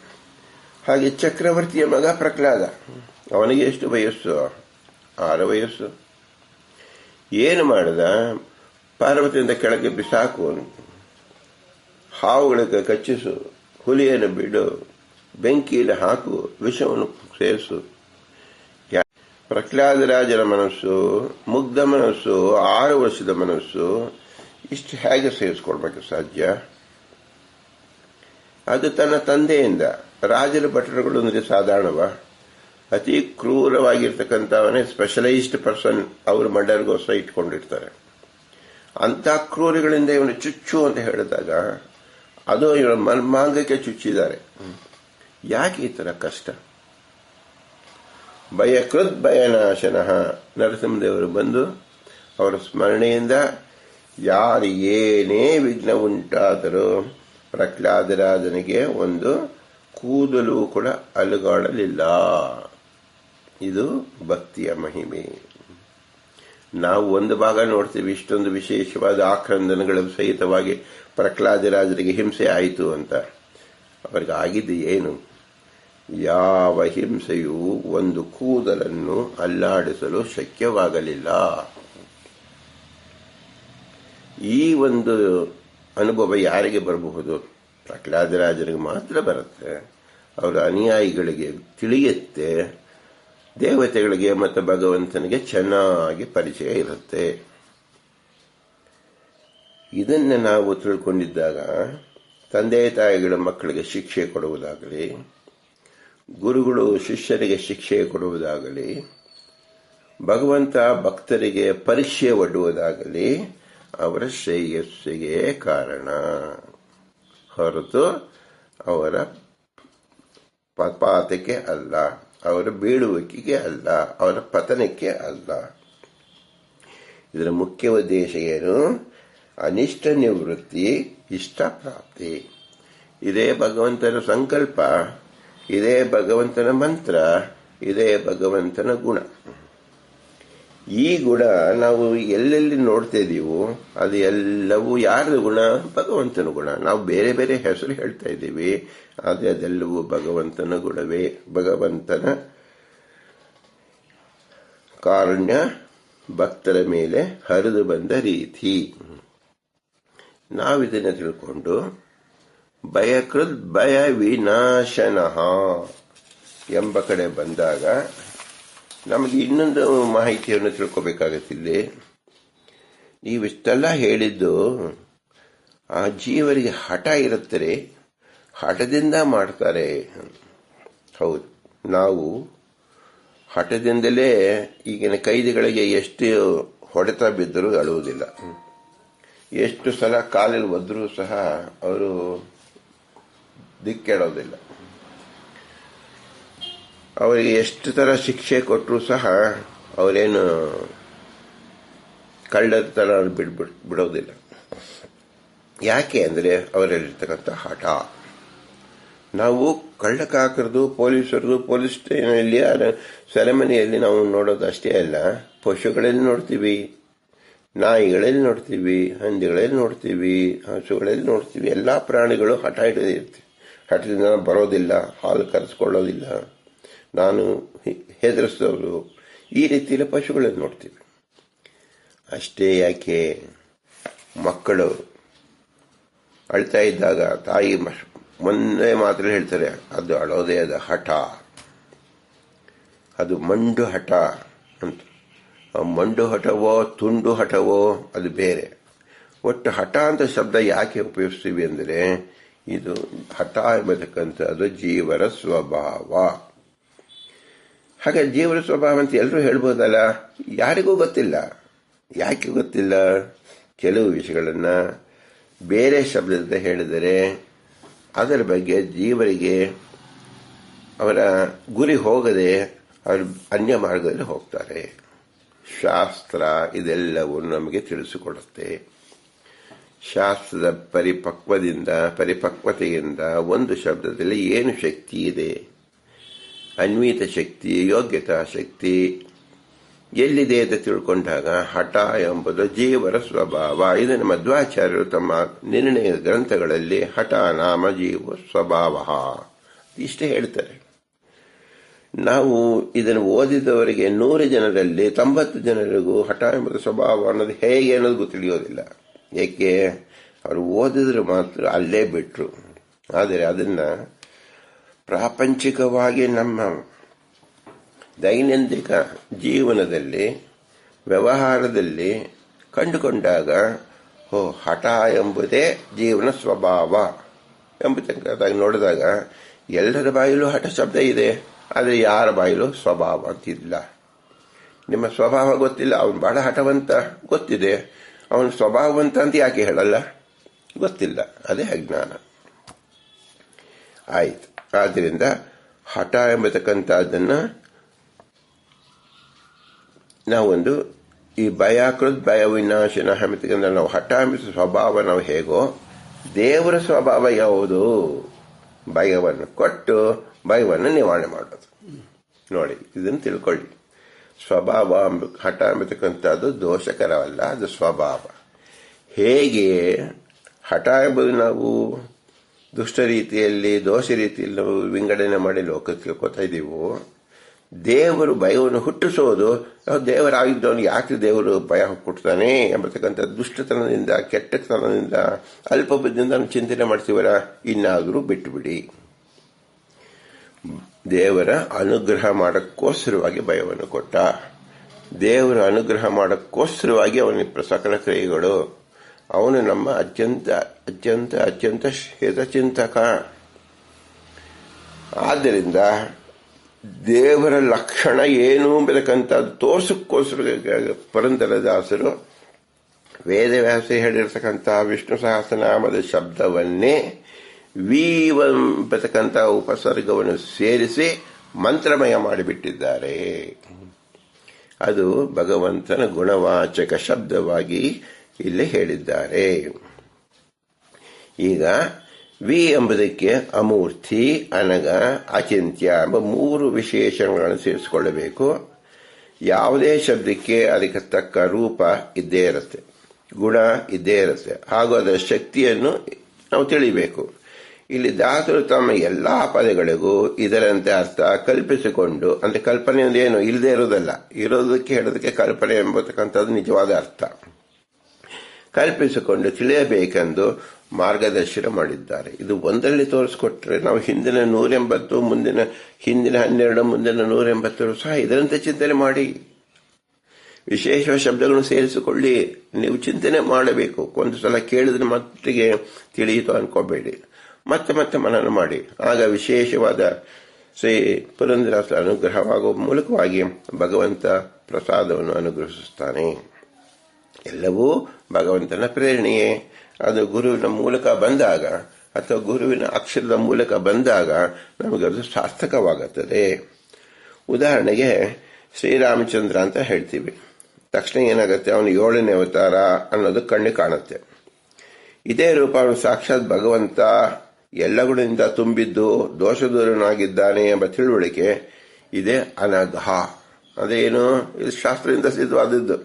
ಹಾಗೆ ಚಕ್ರವರ್ತಿಯ ಮಗ ಪ್ರಹ್ಲಾದ, ಅವನಿಗೆ ಎಷ್ಟು ವಯಸ್ಸು? 6 ವಯಸ್ಸು. ಏನು ಮಾಡಿದ? ಪಾರ್ವತಿಯಿಂದ ಕೆಳಗೆ ಬಿಸಾಕು, ಹಾವುಗಳಿಗೆ ಕಚ್ಚಿಸು, ಹುಲಿಯನ್ನು ಬಿಡು, ಬೆಂಕಿಯಲ್ಲಿ ಹಾಕು, ವಿಷವನ್ನು ಸೇರಿಸು. ಪ್ರಹ್ಲಾದರಾಜನ ಮನಸ್ಸು, ಮುಗ್ಧ ಮನಸ್ಸು, 6 ವರ್ಷದ ಮನಸ್ಸು, ಇಷ್ಟು ಹೇಗೆ ಸೇರಿಸ್ಕೊಳ್ಬೇಕು ಸಾಧ್ಯ? ಅದು ತನ್ನ ತಂದೆಯಿಂದ. ರಾಜರ ಭಟರುಗಳು ಅಂದರೆ ಸಾಧಾರಣವ? ಅತಿ ಕ್ರೂರವಾಗಿರ್ತಕ್ಕಂಥವನೇ ಸ್ಪೆಷಲೈಸ್ಡ್ ಪರ್ಸನ್ ಅವರು ಮಂಡರ್ಗೋಸ್ಕರ ಇಟ್ಕೊಂಡಿರ್ತಾರೆ. ಅಂತ ಕ್ರೂರಿಗಳಿಂದ ಇವನು ಚುಚ್ಚು ಅಂತ ಹೇಳಿದಾಗ ಅದು ಇವನ ಮರ್ಮಾಂಗಕ್ಕೆ ಚುಚ್ಚಿದ್ದಾರೆ. ಯಾಕೆ ಈ ತರ ಕಷ್ಟ? ಭಯಕೃತ್ ಭಯನಾಶನಃ. ನರಸಿಂಹದೇವರು ಬಂದು ಅವರ ಸ್ಮರಣೆಯಿಂದ ಯಾರಿಗೇನೇ ವಿಘ್ನ ಉಂಟಾದರೂ ಪ್ರಹ್ಲಾದರಾಜನಿಗೆ ಒಂದು ಕೂದಲು ಕೂಡ ಅಲುಗಾಡಲಿಲ್ಲ. ಇದು ಭಕ್ತಿಯ ಮಹಿಮೆ. ನಾವು ಒಂದು ಭಾಗ ನೋಡ್ತೀವಿ, ಇಷ್ಟೊಂದು ವಿಶೇಷವಾದ ಆಕ್ರಂದನಗಳ ಸಹಿತವಾಗಿ ಪ್ರಹ್ಲಾದರಾಜರಿಗೆ ಹಿಂಸೆ ಆಯಿತು ಅಂತ. ಅವರಿಗೆ ಆಗಿದ್ದು ಏನು? ಯಾವ ಹಿಂಸೆಯೂ ಒಂದು ಕೂದಲನ್ನು ಅಲ್ಲಾಡಿಸಲು ಶಕ್ಯವಾಗಲಿಲ್ಲ. ಈ ಒಂದು ಅನುಭವ ಯಾರಿಗೆ ಬರಬಹುದು? ಪ್ರಹ್ಲಾದರಾಜರಿಗೆ ಮಾತ್ರ ಬರುತ್ತೆ. ಅವರ ಅನುಯಾಯಿಗಳಿಗೆ ತಿಳಿಯುತ್ತೆ. ದೇವತೆಗಳಿಗೆ ಮತ್ತು ಭಗವಂತನಿಗೆ ಚೆನ್ನಾಗಿ ಪರಿಚಯ ಇರುತ್ತೆ. ಇದನ್ನು ನಾವು ತಿಳ್ಕೊಂಡಿದ್ದಾಗ ತಂದೆ ತಾಯಿಗಳ ಮಕ್ಕಳಿಗೆ ಶಿಕ್ಷೆ ಕೊಡುವುದಾಗಲಿ, ಗುರುಗಳು ಶಿಷ್ಯರಿಗೆ ಶಿಕ್ಷೆ ಕೊಡುವುದಾಗಲಿ, ಭಗವಂತ ಭಕ್ತರಿಗೆ ಪರೀಕ್ಷೆ ಒಡ್ಡುವುದಾಗಲಿ ಅವರ ಶ್ರೇಯಸ್ಸಿಗೆ ಕಾರಣ, ಹೊರತು ಅವರ ಪಾತಕ್ಕೆ ಅಲ್ಲ, ಅವರ ಬೀಳುವಿಕೆಗೆ ಅಲ್ಲ, ಅವರ ಪತನಕ್ಕೆ ಅಲ್ಲ. ಇದರ ಮುಖ್ಯ ಉದ್ದೇಶ ಏನು? ಅನಿಷ್ಟ ನಿವೃತ್ತಿ, ಇಷ್ಟ ಪ್ರಾಪ್ತಿ. ಇದೇ ಭಗವಂತನ ಸಂಕಲ್ಪ, ಇದೇ ಭಗವಂತನ ಮಂತ್ರ, ಇದೇ ಭಗವಂತನ ಗುಣ. ಈ ಗುಣ ನಾವು ಎಲ್ಲೆಲ್ಲಿ ನೋಡ್ತಾ ಇದೀವೋ ಅದು ಎಲ್ಲವೂ ಯಾರದು ಗುಣ? ಭಗವಂತನ ಗುಣ. ನಾವು ಬೇರೆ ಬೇರೆ ಹೆಸರು ಹೇಳ್ತಾ ಇದ್ದೀವಿ, ಆದರೆ ಅದೆಲ್ಲವೂ ಭಗವಂತನ ಗುಣವೇ. ಭಗವಂತನ ಕಾರುಣ್ಯ ಭಕ್ತರ ಮೇಲೆ ಹರಿದು ಬಂದ ರೀತಿ. ನಾವಿದನ್ನು ತಿಳ್ಕೊಂಡು ಭಯಕೃತ್ ಭಯ ವಿನಾಶನಃ ಎಂಬ ಕಡೆ ಬಂದಾಗ ನಮಗೆ ಇನ್ನೊಂದು ಮಾಹಿತಿಯನ್ನು ತಿಳ್ಕೋಬೇಕಾಗತ್ತಿಲ್ಲಿ. ನೀವಿಷ್ಟೆಲ್ಲ ಹೇಳಿದ್ದು ಆ ಜೀವರಿಗೆ ಹಠ ಇರುತ್ತಾರೆ, ಹಠದಿಂದ ಮಾಡ್ತಾರೆ. ಹೌದು, ನಾವು ಹಠದಿಂದಲೇ ಈಗಿನ ಕೈದಿಗಳಿಗೆ ಎಷ್ಟು ಹೊಡೆತ ಬಿದ್ದರೂ ಅಳುವುದಿಲ್ಲ. ಎಷ್ಟು ಸಲ ಕಾಲಲ್ಲಿ ಒದ್ರೂ ಸಹ ಅವರು ದಿಕ್ಕೆಡೋದಿಲ್ಲ. ಅವರಿಗೆ ಎಷ್ಟು ತರ ಶಿಕ್ಷೆ ಕೊಟ್ಟರೂ ಸಹ ಅವರೇನು ಕಳ್ಳತನ ಬಿಡೋದಿಲ್ಲ. ಯಾಕೆ ಅಂದರೆ ಅವರಲ್ಲಿರ್ತಕ್ಕಂಥ ಹಠ. ನಾವು ಕಳ್ಳಕಾಕರದು ಪೊಲೀಸರದು ಪೊಲೀಸ್ ಸ್ಟೇಷನಲ್ಲಿ ಸೆರೆಮನೆಯಲ್ಲಿ ನಾವು ನೋಡೋದು ಅಷ್ಟೇ ಅಲ್ಲ, ಪಶುಗಳಲ್ಲಿ ನೋಡ್ತೀವಿ, ನಾಯಿಗಳಲ್ಲಿ ನೋಡ್ತೀವಿ, ಹಂದಿಗಳಲ್ಲಿ ನೋಡ್ತೀವಿ, ಹಸುಗಳಲ್ಲಿ ನೋಡ್ತೀವಿ. ಎಲ್ಲಾ ಪ್ರಾಣಿಗಳು ಹಠ ಹಿಡಿದಿರ್ತೀವಿ. ಹಠದಿಂದ ಬರೋದಿಲ್ಲ, ಹಾಲು ಕರೆಸ್ಕೊಳ್ಳೋದಿಲ್ಲ, ನಾನು ಹೆದರಿಸೋದು, ಈ ರೀತಿಯಲ್ಲಿ ಪಶುಗಳನ್ನು ನೋಡ್ತೀವಿ. ಅಷ್ಟೇ ಯಾಕೆ, ಮಕ್ಕಳು ಅಳ್ತಾ ಇದ್ದಾಗ ತಾಯಿ ಒಂದೇ ಮಾತ್ರ ಹೇಳ್ತಾರೆ, ಅದು ಅಳೋದೇ ಅದು ಹಠ, ಅದು ಮಂಡು ಹಠ ಅಂತ. ಮಂಡು ಹಠವೋ ತುಂಡು ಹಠವೋ ಅದು ಬೇರೆ. ಒಟ್ಟು ಹಠ ಅಂತ ಶಬ್ದ ಯಾಕೆ ಉಪಯೋಗಿಸ್ತೀವಿ ಅಂದರೆ ಇದು ಹಠ ಎಂಬತಕ್ಕಂಥದ್ದು ಜೀವರ ಸ್ವಭಾವ. ಹಾಗೆ ಜೀವನ ಸ್ವಭಾವ ಅಂತ ಎಲ್ಲರೂ ಹೇಳ್ಬೋದಲ್ಲ, ಯಾರಿಗೂ ಗೊತ್ತಿಲ್ಲ. ಯಾಕೆ ಗೊತ್ತಿಲ್ಲ? ಕೆಲವು ವಿಷಯಗಳನ್ನು ಬೇರೆ ಶಬ್ದದಿಂದ ಹೇಳಿದರೆ ಅದರ ಬಗ್ಗೆ ಜೀವರಿಗೆ ಅವರ ಗುರಿ ಹೋಗದೆ ಅವರು ಅನ್ಯ ಮಾರ್ಗದಲ್ಲಿ ಹೋಗ್ತಾರೆ. ಶಾಸ್ತ್ರ ಇದೆಲ್ಲವನ್ನು ನಮಗೆ ತಿಳಿಸಿಕೊಡುತ್ತೆ. ಶಾಸ್ತ್ರದ ಪರಿಪಕ್ವತೆಯಿಂದ ಒಂದು ಶಬ್ದದಲ್ಲಿ ಏನು ಶಕ್ತಿ ಇದೆ, ಅನ್ವಿತ ಶಕ್ತಿ, ಯೋಗ್ಯತಾ ಶಕ್ತಿ ಎಲ್ಲಿದೆ ಅಂತ ತಿಳ್ಕೊಂಡಾಗ ಹಠ ಎಂಬುದು ಜೀವರ ಸ್ವಭಾವ. ಇದನ್ನು ಮಧ್ವಾಚಾರ್ಯರು ತಮ್ಮ ನಿರ್ಣಯ ಗ್ರಂಥಗಳಲ್ಲಿ ಹಠ ನಾಮ ಜೀವ ಸ್ವಭಾವ ಇಷ್ಟೇ ಹೇಳ್ತಾರೆ. ನಾವು ಇದನ್ನು ಓದಿದವರಿಗೆ 100 ಜನರಲ್ಲಿ 90 ಜನರಿಗೂ ಹಠ ಎಂಬುದು ಸ್ವಭಾವ ಅನ್ನೋದು ಹೇಗೆ ಅನ್ನೋದು ತಿಳಿಯೋದಿಲ್ಲ. ಏಕೆ? ಅವರು ಓದಿದ್ರು ಮಾತ್ರ ಅಲ್ಲೇ ಬಿಟ್ರು. ಆದರೆ ಅದನ್ನ ಪ್ರಾಪಂಚಿಕವಾಗಿ ನಮ್ಮ ದೈನಂದಿಕ ಜೀವನದಲ್ಲಿ ವ್ಯವಹಾರದಲ್ಲಿ ಕಂಡುಕೊಂಡಾಗ ಹಠ ಎಂಬುದೇ ಜೀವನ ಸ್ವಭಾವ ಎಂಬುದಾಗಿ ನೋಡಿದಾಗ ಎಲ್ಲರ ಬಾಯಿಲೂ ಹಠ ಶಬ್ದ ಇದೆ, ಆದರೆ ಯಾರ ಬಾಯಿಲೂ ಸ್ವಭಾವ ಅಂತಿಲ್ಲ. ನಿಮ್ಮ ಸ್ವಭಾವ ಗೊತ್ತಿಲ್ಲ, ಅವನು ಬಹಳ ಹಠವಂತ ಗೊತ್ತಿದೆ, ಅವನು ಸ್ವಭಾವವಂತ ಅಂತ ಯಾಕೆ ಹೇಳಲ್ಲ? ಗೊತ್ತಿಲ್ಲ, ಅದೇ ಅಜ್ಞಾನ. ಆಯ್ತು. ಆದ್ದರಿಂದ ಹಠ ಎಂಬತಕ್ಕಂಥದ್ದನ್ನು ನಾವೊಂದು ಈ ಭಯಕೃತ್ ಭಯ ವಿನಾಶನ ಎಂಬತಕ್ಕಂಥ ನಾವು ಹಠ ಎಂಬ ಸ್ವಭಾವ ನಾವು ಹೇಗೋ ದೇವರ ಸ್ವಭಾವ ಯಾವುದು? ಭಯವನ್ನು ಕೊಟ್ಟು ಭಯವನ್ನು ನಿವಾರಣೆ ಮಾಡೋದು. ನೋಡಿ, ಇದನ್ನು ತಿಳ್ಕೊಳ್ಳಿ. ಸ್ವಭಾವ ಹಠ ಎಂಬತಕ್ಕಂಥದ್ದು ದೋಷಕರವಲ್ಲ, ಅದು ಸ್ವಭಾವ. ಹೇಗೆ ಹಠ ಎಂಬುದು ನಾವು ದುಷ್ಟ ರೀತಿಯಲ್ಲಿ ದೋಷ ರೀತಿಯಲ್ಲಿ ನಾವು ವಿಂಗಡಣೆ ಮಾಡಿ ಲೋಕಕ್ಕೆ ತಿಳ್ಕೊತಾ ಇದ್ದೀವೋ, ದೇವರು ಭಯವನ್ನು ಹುಟ್ಟಿಸೋದು ದೇವರಾಗಿದ್ದವನಿಗೆ ಯಾಕೆ ದೇವರು ಭಯ ಹುಟ್ಟಿಸ್ತಾನೆ ಎಂಬತಕ್ಕಂಥ ದುಷ್ಟತನದಿಂದ ಕೆಟ್ಟತನದಿಂದ ಅಲ್ಪಬುದ್ಧಿಯಿಂದ ನಾವು ಚಿಂತನೆ ಮಾಡ್ತೀವಲ್ಲ, ಇನ್ನಾದರೂ ಬಿಟ್ಟುಬಿಡಿ. ದೇವರ ಅನುಗ್ರಹ ಮಾಡಕ್ಕೋಸ್ಕರವಾಗಿ ಭಯವನ್ನು ಕೊಟ್ಟ. ದೇವರ ಅನುಗ್ರಹ ಮಾಡಕ್ಕೋಸ್ಕರವಾಗಿ ಅವನ ಸಕಲ ಕ್ರಿಯೆಗಳು. ಅವನು ನಮ್ಮ ಅತ್ಯಂತ ಅತ್ಯಂತ ಅತ್ಯಂತ ಹಿತಚಿಂತಕ. ಆದ್ದರಿಂದ ದೇವರ ಲಕ್ಷಣ ಏನು ಎಂಬತಕ್ಕಂಥದ್ದು ತೋರ್ಸಕ್ಕೋಸ್ಕರ ಪುರಂದರದಾಸರು ವೇದವ್ಯಾಸ ಹೇಳಿರ್ತಕ್ಕಂತಹ ವಿಷ್ಣು ಸಹಸ್ರನಾಮದ ಶಬ್ದವನ್ನೇ ಎಂಬತಕ್ಕಂಥ ಉಪಸರ್ಗವನ್ನು ಸೇರಿಸಿ ಮಂತ್ರಮಯ ಮಾಡಿಬಿಟ್ಟಿದ್ದಾರೆ. ಅದು ಭಗವಂತನ ಗುಣವಾಚಕ ಶಬ್ದವಾಗಿ ಇಲ್ಲಿ ಹೇಳಿದ್ದಾರೆ. ಈಗ ವಿ ಎಂಬುದಕ್ಕೆ ಅಮೂರ್ತಿ, ಅನಗ, ಅಚಿಂತ್ಯ ಎಂಬ 3 ವಿಶೇಷಣಗಳನ್ನು ಸೇರಿಸಿಕೊಳ್ಳಬೇಕು. ಯಾವುದೇ ಶಬ್ದಕ್ಕೆ ಅದಕ್ಕೆ ತಕ್ಕ ರೂಪ ಇದ್ದೇ ಇರುತ್ತೆ, ಗುಣ ಇದ್ದೇ ಇರುತ್ತೆ, ಹಾಗೂ ಅದರ ಶಕ್ತಿಯನ್ನು ನಾವು ತಿಳಿಬೇಕು. ಇಲ್ಲಿ ದಾಸರು ತಮ್ಮ ಎಲ್ಲಾ ಪದಗಳಿಗೂ ಇದರಂತೆ ಅರ್ಥ ಕಲ್ಪಿಸಿಕೊಂಡು, ಅಂದ್ರೆ ಕಲ್ಪನೆ ಏನು ಇಲ್ಲದೆ ಇರೋದಲ್ಲ, ಇರೋದಕ್ಕೆ ಹೇಳೋದಕ್ಕೆ ಕಲ್ಪನೆ ಎಂಬತಕ್ಕಂಥದ್ದು ನಿಜವಾದ ಅರ್ಥ ಕಲ್ಪಿಸಿಕೊಂಡು ತಿಳಿಯಬೇಕೆಂದು ಮಾರ್ಗದರ್ಶನ ಮಾಡಿದ್ದಾರೆ. ಇದು ಒಂದರಲ್ಲಿ ತೋರಿಸ್ಕೊಟ್ರೆ ನಾವು ಹಿಂದಿನ 180 ಹಿಂದಿನ 12 ಮುಂದಿನ 180 ಸಹ ಇದರಂತೆ ಚಿಂತನೆ ಮಾಡಿ ವಿಶೇಷ ಶಬ್ದಗಳನ್ನು ಸೇರಿಸಿಕೊಳ್ಳಿ. ನೀವು ಚಿಂತನೆ ಮಾಡಬೇಕು. ಒಂದು ಸಲ ಕೇಳಿದ್ರೆ ಮಟ್ಟಿಗೆ ತಿಳಿಯಿತು ಅನ್ಕೋಬೇಡಿ, ಮತ್ತೆ ಮತ್ತೆ ಮನನ ಮಾಡಿ. ಆಗ ವಿಶೇಷವಾದ ಶ್ರೀ ಪುರಂದರದಾಸ ಅನುಗ್ರಹವಾಗುವ ಮೂಲಕವಾಗಿ ಭಗವಂತ ಪ್ರಸಾದವನ್ನು ಅನುಗ್ರಹಿಸುತ್ತಾನೆ. ಎಲ್ಲವೂ ಭಗವಂತನ ಪ್ರೇರಣೆಯೇ. ಅದು ಗುರುವಿನ ಮೂಲಕ ಬಂದಾಗ ಅಥವಾ ಗುರುವಿನ ಅಕ್ಷರದ ಮೂಲಕ ಬಂದಾಗ ನಮಗದು ಸಾರ್ಥಕವಾಗುತ್ತದೆ. ಉದಾಹರಣೆಗೆ ಶ್ರೀರಾಮಚಂದ್ರ ಅಂತ ಹೇಳ್ತೀವಿ, ತಕ್ಷಣ ಏನಾಗುತ್ತೆ, ಅವನು 7ನೇ ಅವತಾರ ಅನ್ನೋದು ಕಣ್ಣು ಕಾಣುತ್ತೆ. ಇದೇ ರೂಪ ಅವನು ಸಾಕ್ಷಾತ್ ಭಗವಂತ ಎಲ್ಲ ಗುಣದಿಂದ ತುಂಬಿದ್ದು ದೋಷದೂರನಾಗಿದ್ದಾನೆ ಎಂಬ ತಿಳುವಳಿಕೆ ಇದೇ ಅನಘ. ಅದೇನು? ಇದು ಶಾಸ್ತ್ರದಿಂದ ಸಿದ್ಧವಾದದ್ದು.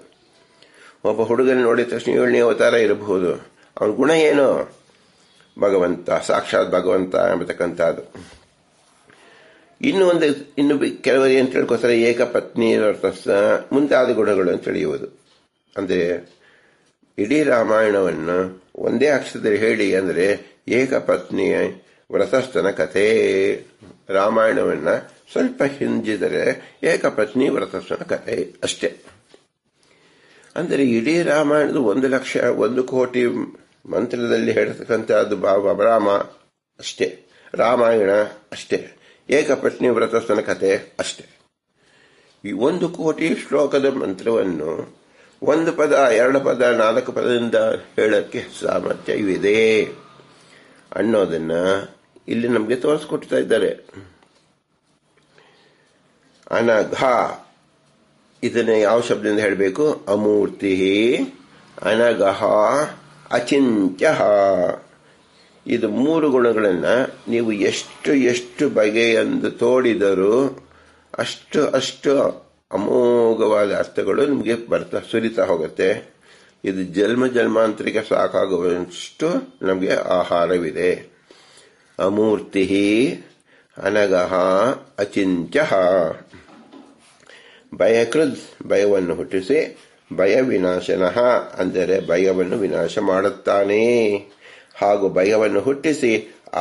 ಒಬ್ಬ ಹುಡುಗನ ನೋಡಿದ ತಕ್ಷಣ 7ನೇ ಅವತಾರ ಇರಬಹುದು. ಅವನ ಗುಣ ಏನು? ಭಗವಂತ, ಸಾಕ್ಷಾತ್ ಭಗವಂತ ಎಂಬತಕ್ಕಂಥದ್ದು. ಇನ್ನು ಕೆಲವರು ಏನು ತಿಳ್ಕೊತಾರೆ, ಏಕಪತ್ನಿ ಮುಂತಾದ ಗುಣಗಳು ಅಂತ ತಿಳಿಯುವುದು. ಅಂದರೆ ಇಡೀ ರಾಮಾಯಣವನ್ನು ಒಂದೇ ಅಕ್ಷರದಲ್ಲಿ ಹೇಳಿ ಅಂದರೆ ಏಕಪತ್ನಿಯ ವ್ರತಸ್ಥನ ಕಥೆ. ರಾಮಾಯಣವನ್ನ ಸ್ವಲ್ಪ ಹಿಂಜಿದರೆ ಏಕಪತ್ನಿ ವ್ರತಸ್ಥನ ಕಥೆ ಅಷ್ಟೇ. ಅಂದರೆ ಇಡೀ ರಾಮಾಯಣದ 1,00,000 1,00,00,000 ಮಂತ್ರದಲ್ಲಿ ಹೇಳ್ತಕ್ಕಂಥದ್ದು ರಾಮ ಅಷ್ಟೇ, ರಾಮಾಯಣ ಅಷ್ಟೇ, ಏಕಪತ್ನಿ ವ್ರತಸ್ಥನ ಕಥೆ ಅಷ್ಟೇ. ಈ 1,00,00,000 ಶ್ಲೋಕದ ಮಂತ್ರವನ್ನು 1 ಪದ 2 ಪದ 4 ಪದದಿಂದ ಹೇಳಕ್ಕೆ ಸಾಮರ್ಥ್ಯವಿದೆ ಅನ್ನೋದನ್ನ ಇಲ್ಲಿ ನಮಗೆ ತೋರಿಸ್ಕೊಡ್ತಾ ಇದ್ದಾರೆ. ಅನಘ ಇದನ್ನ ಯಾವ ಶಬ್ದದಿಂದ ಹೇಳಬೇಕು? ಅಮೂರ್ತಿ, ಅನಘಃ, ಅಚಿಂತ್ಯ. ಇದು 3 ಗುಣಗಳನ್ನ ನೀವು ಎಷ್ಟು ಬಗೆಯೆಂದು ತೋಡಿದರೂ ಅಷ್ಟು ಅಮೋಘವಾದ ಅರ್ಥಗಳು ನಿಮಗೆ ಸುರಿತಾ ಹೋಗುತ್ತೆ. ಇದು ಜನ್ಮಾಂತರಿಗೆ ಸಾಕಾಗುವಷ್ಟು ನಮಗೆ ಆಹಾರವಿದೆ. ಅಮೂರ್ತಿ, ಅನಘಃ, ಅಚಿಂತ್ಯ. ಭಯಕೃದ್ ಭಯವನ್ನು ಹುಟ್ಟಿಸಿ, ಭಯ ವಿನಾಶನಃ ಅಂದರೆ ಭಯವನ್ನು ವಿನಾಶ ಮಾಡುತ್ತಾನೆ, ಹಾಗೂ ಭಯವನ್ನು ಹುಟ್ಟಿಸಿ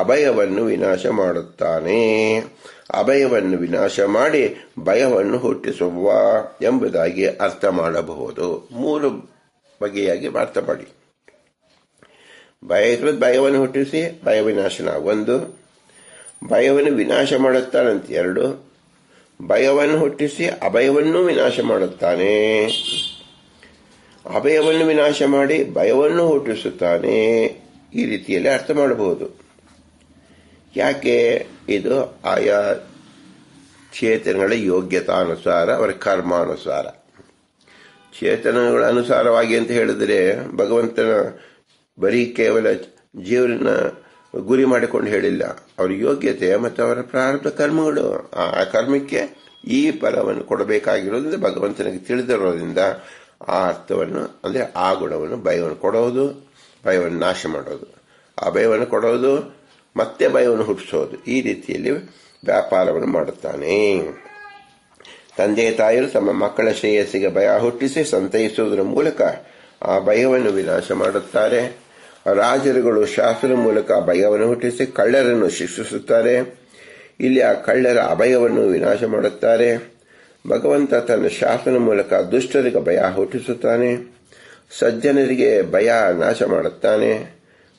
ಅಭಯವನ್ನು ವಿನಾಶ ಮಾಡುತ್ತಾನೆ. ಅಭಯವನ್ನು ವಿನಾಶ ಮಾಡಿ ಭಯವನ್ನು ಹುಟ್ಟಿಸುವ ಎಂಬುದಾಗಿ ಅರ್ಥ ಮಾಡಬಹುದು. 3 ಬಗೆಯಾಗಿ ಅರ್ಥ ಮಾಡಿ. ಭಯಕೃತ್ ಭಯವನ್ನು ಹುಟ್ಟಿಸಿ ಭಯ ವಿನಾಶನ 1, ಭಯವನ್ನು ವಿನಾಶ ಮಾಡುತ್ತಾನಂತ 2, ಭಯವನ್ನು ಹುಟ್ಟಿಸಿ ಅಭಯವನ್ನು ವಿನಾಶ ಮಾಡುತ್ತಾನೆ, ಅಭಯವನ್ನು ವಿನಾಶ ಮಾಡಿ ಭಯವನ್ನು ಹುಟ್ಟಿಸುತ್ತಾನೆ. ಈ ರೀತಿಯಲ್ಲಿ ಅರ್ಥ ಮಾಡಬಹುದು. ಯಾಕೆ? ಇದು ಆಯಾ ಚೇತನಗಳ ಯೋಗ್ಯತಾನುಸಾರ, ಅವರ ಕರ್ಮಾನುಸಾರ. ಚೇತನಗಳ ಅನುಸಾರವಾಗಿ ಅಂತ ಹೇಳಿದ್ರೆ ಭಗವಂತನ ಬರೀ ಕೇವಲ ಜೀವನ ಗುರಿ ಮಾಡಿಕೊಂಡು ಹೇಳಿಲ್ಲ. ಅವರ ಯೋಗ್ಯತೆ ಮತ್ತು ಅವರ ಪ್ರಾರಬ್ಧ ಕರ್ಮಗಳು, ಆ ಕರ್ಮಕ್ಕೆ ಈ ಫಲವನ್ನು ಕೊಡಬೇಕಾಗಿರೋದ್ರಿಂದ ಭಗವಂತನಿಗೆ ತಿಳಿದಿರೋದ್ರಿಂದ ಆ ಅರ್ಥವನ್ನು ಅಂದರೆ ಆ ಗುಣವನ್ನು ಭಯವನ್ನು ಕೊಡೋದು, ಭಯವನ್ನು ನಾಶ ಮಾಡೋದು, ಆ ಭಯವನ್ನು ಕೊಡೋದು, ಮತ್ತೆ ಭಯವನ್ನು ಹುಟ್ಟಿಸೋದು. ಈ ರೀತಿಯಲ್ಲಿ ವ್ಯಾಪಾರವನ್ನು ಮಾಡುತ್ತಾನೆ. ತಂದೆ ತಾಯಿರು ತಮ್ಮ ಮಕ್ಕಳ ಶ್ರೇಯಸ್ಸಿಗೆ ಭಯ ಹುಟ್ಟಿಸಿ ಸಂತೈಸುವುದರ ಮೂಲಕ ಆ ಭಯವನ್ನು ವಿನಾಶ ಮಾಡುತ್ತಾರೆ. ರಾಜರುಗಳು ಶಾಸನ ಮೂಲಕ ಭಯವನ್ನು ಹುಟ್ಟಿಸಿ ಕಳ್ಳರನ್ನು ಶಿಕ್ಷಿಸುತ್ತಾರೆ. ಇಲ್ಲಿ ಆ ಕಳ್ಳರ ಅಭಯವನ್ನು ವಿನಾಶ ಮಾಡುತ್ತಾರೆ. ಭಗವಂತ ತನ್ನ ಶಾಸನ ಮೂಲಕ ದುಷ್ಟರಿಗೆ ಭಯ ಹುಟ್ಟಿಸುತ್ತಾನೆ. ಸಜ್ಜನರಿಗೆ ಭಯ ನಾಶ ಮಾಡುತ್ತಾನೆ.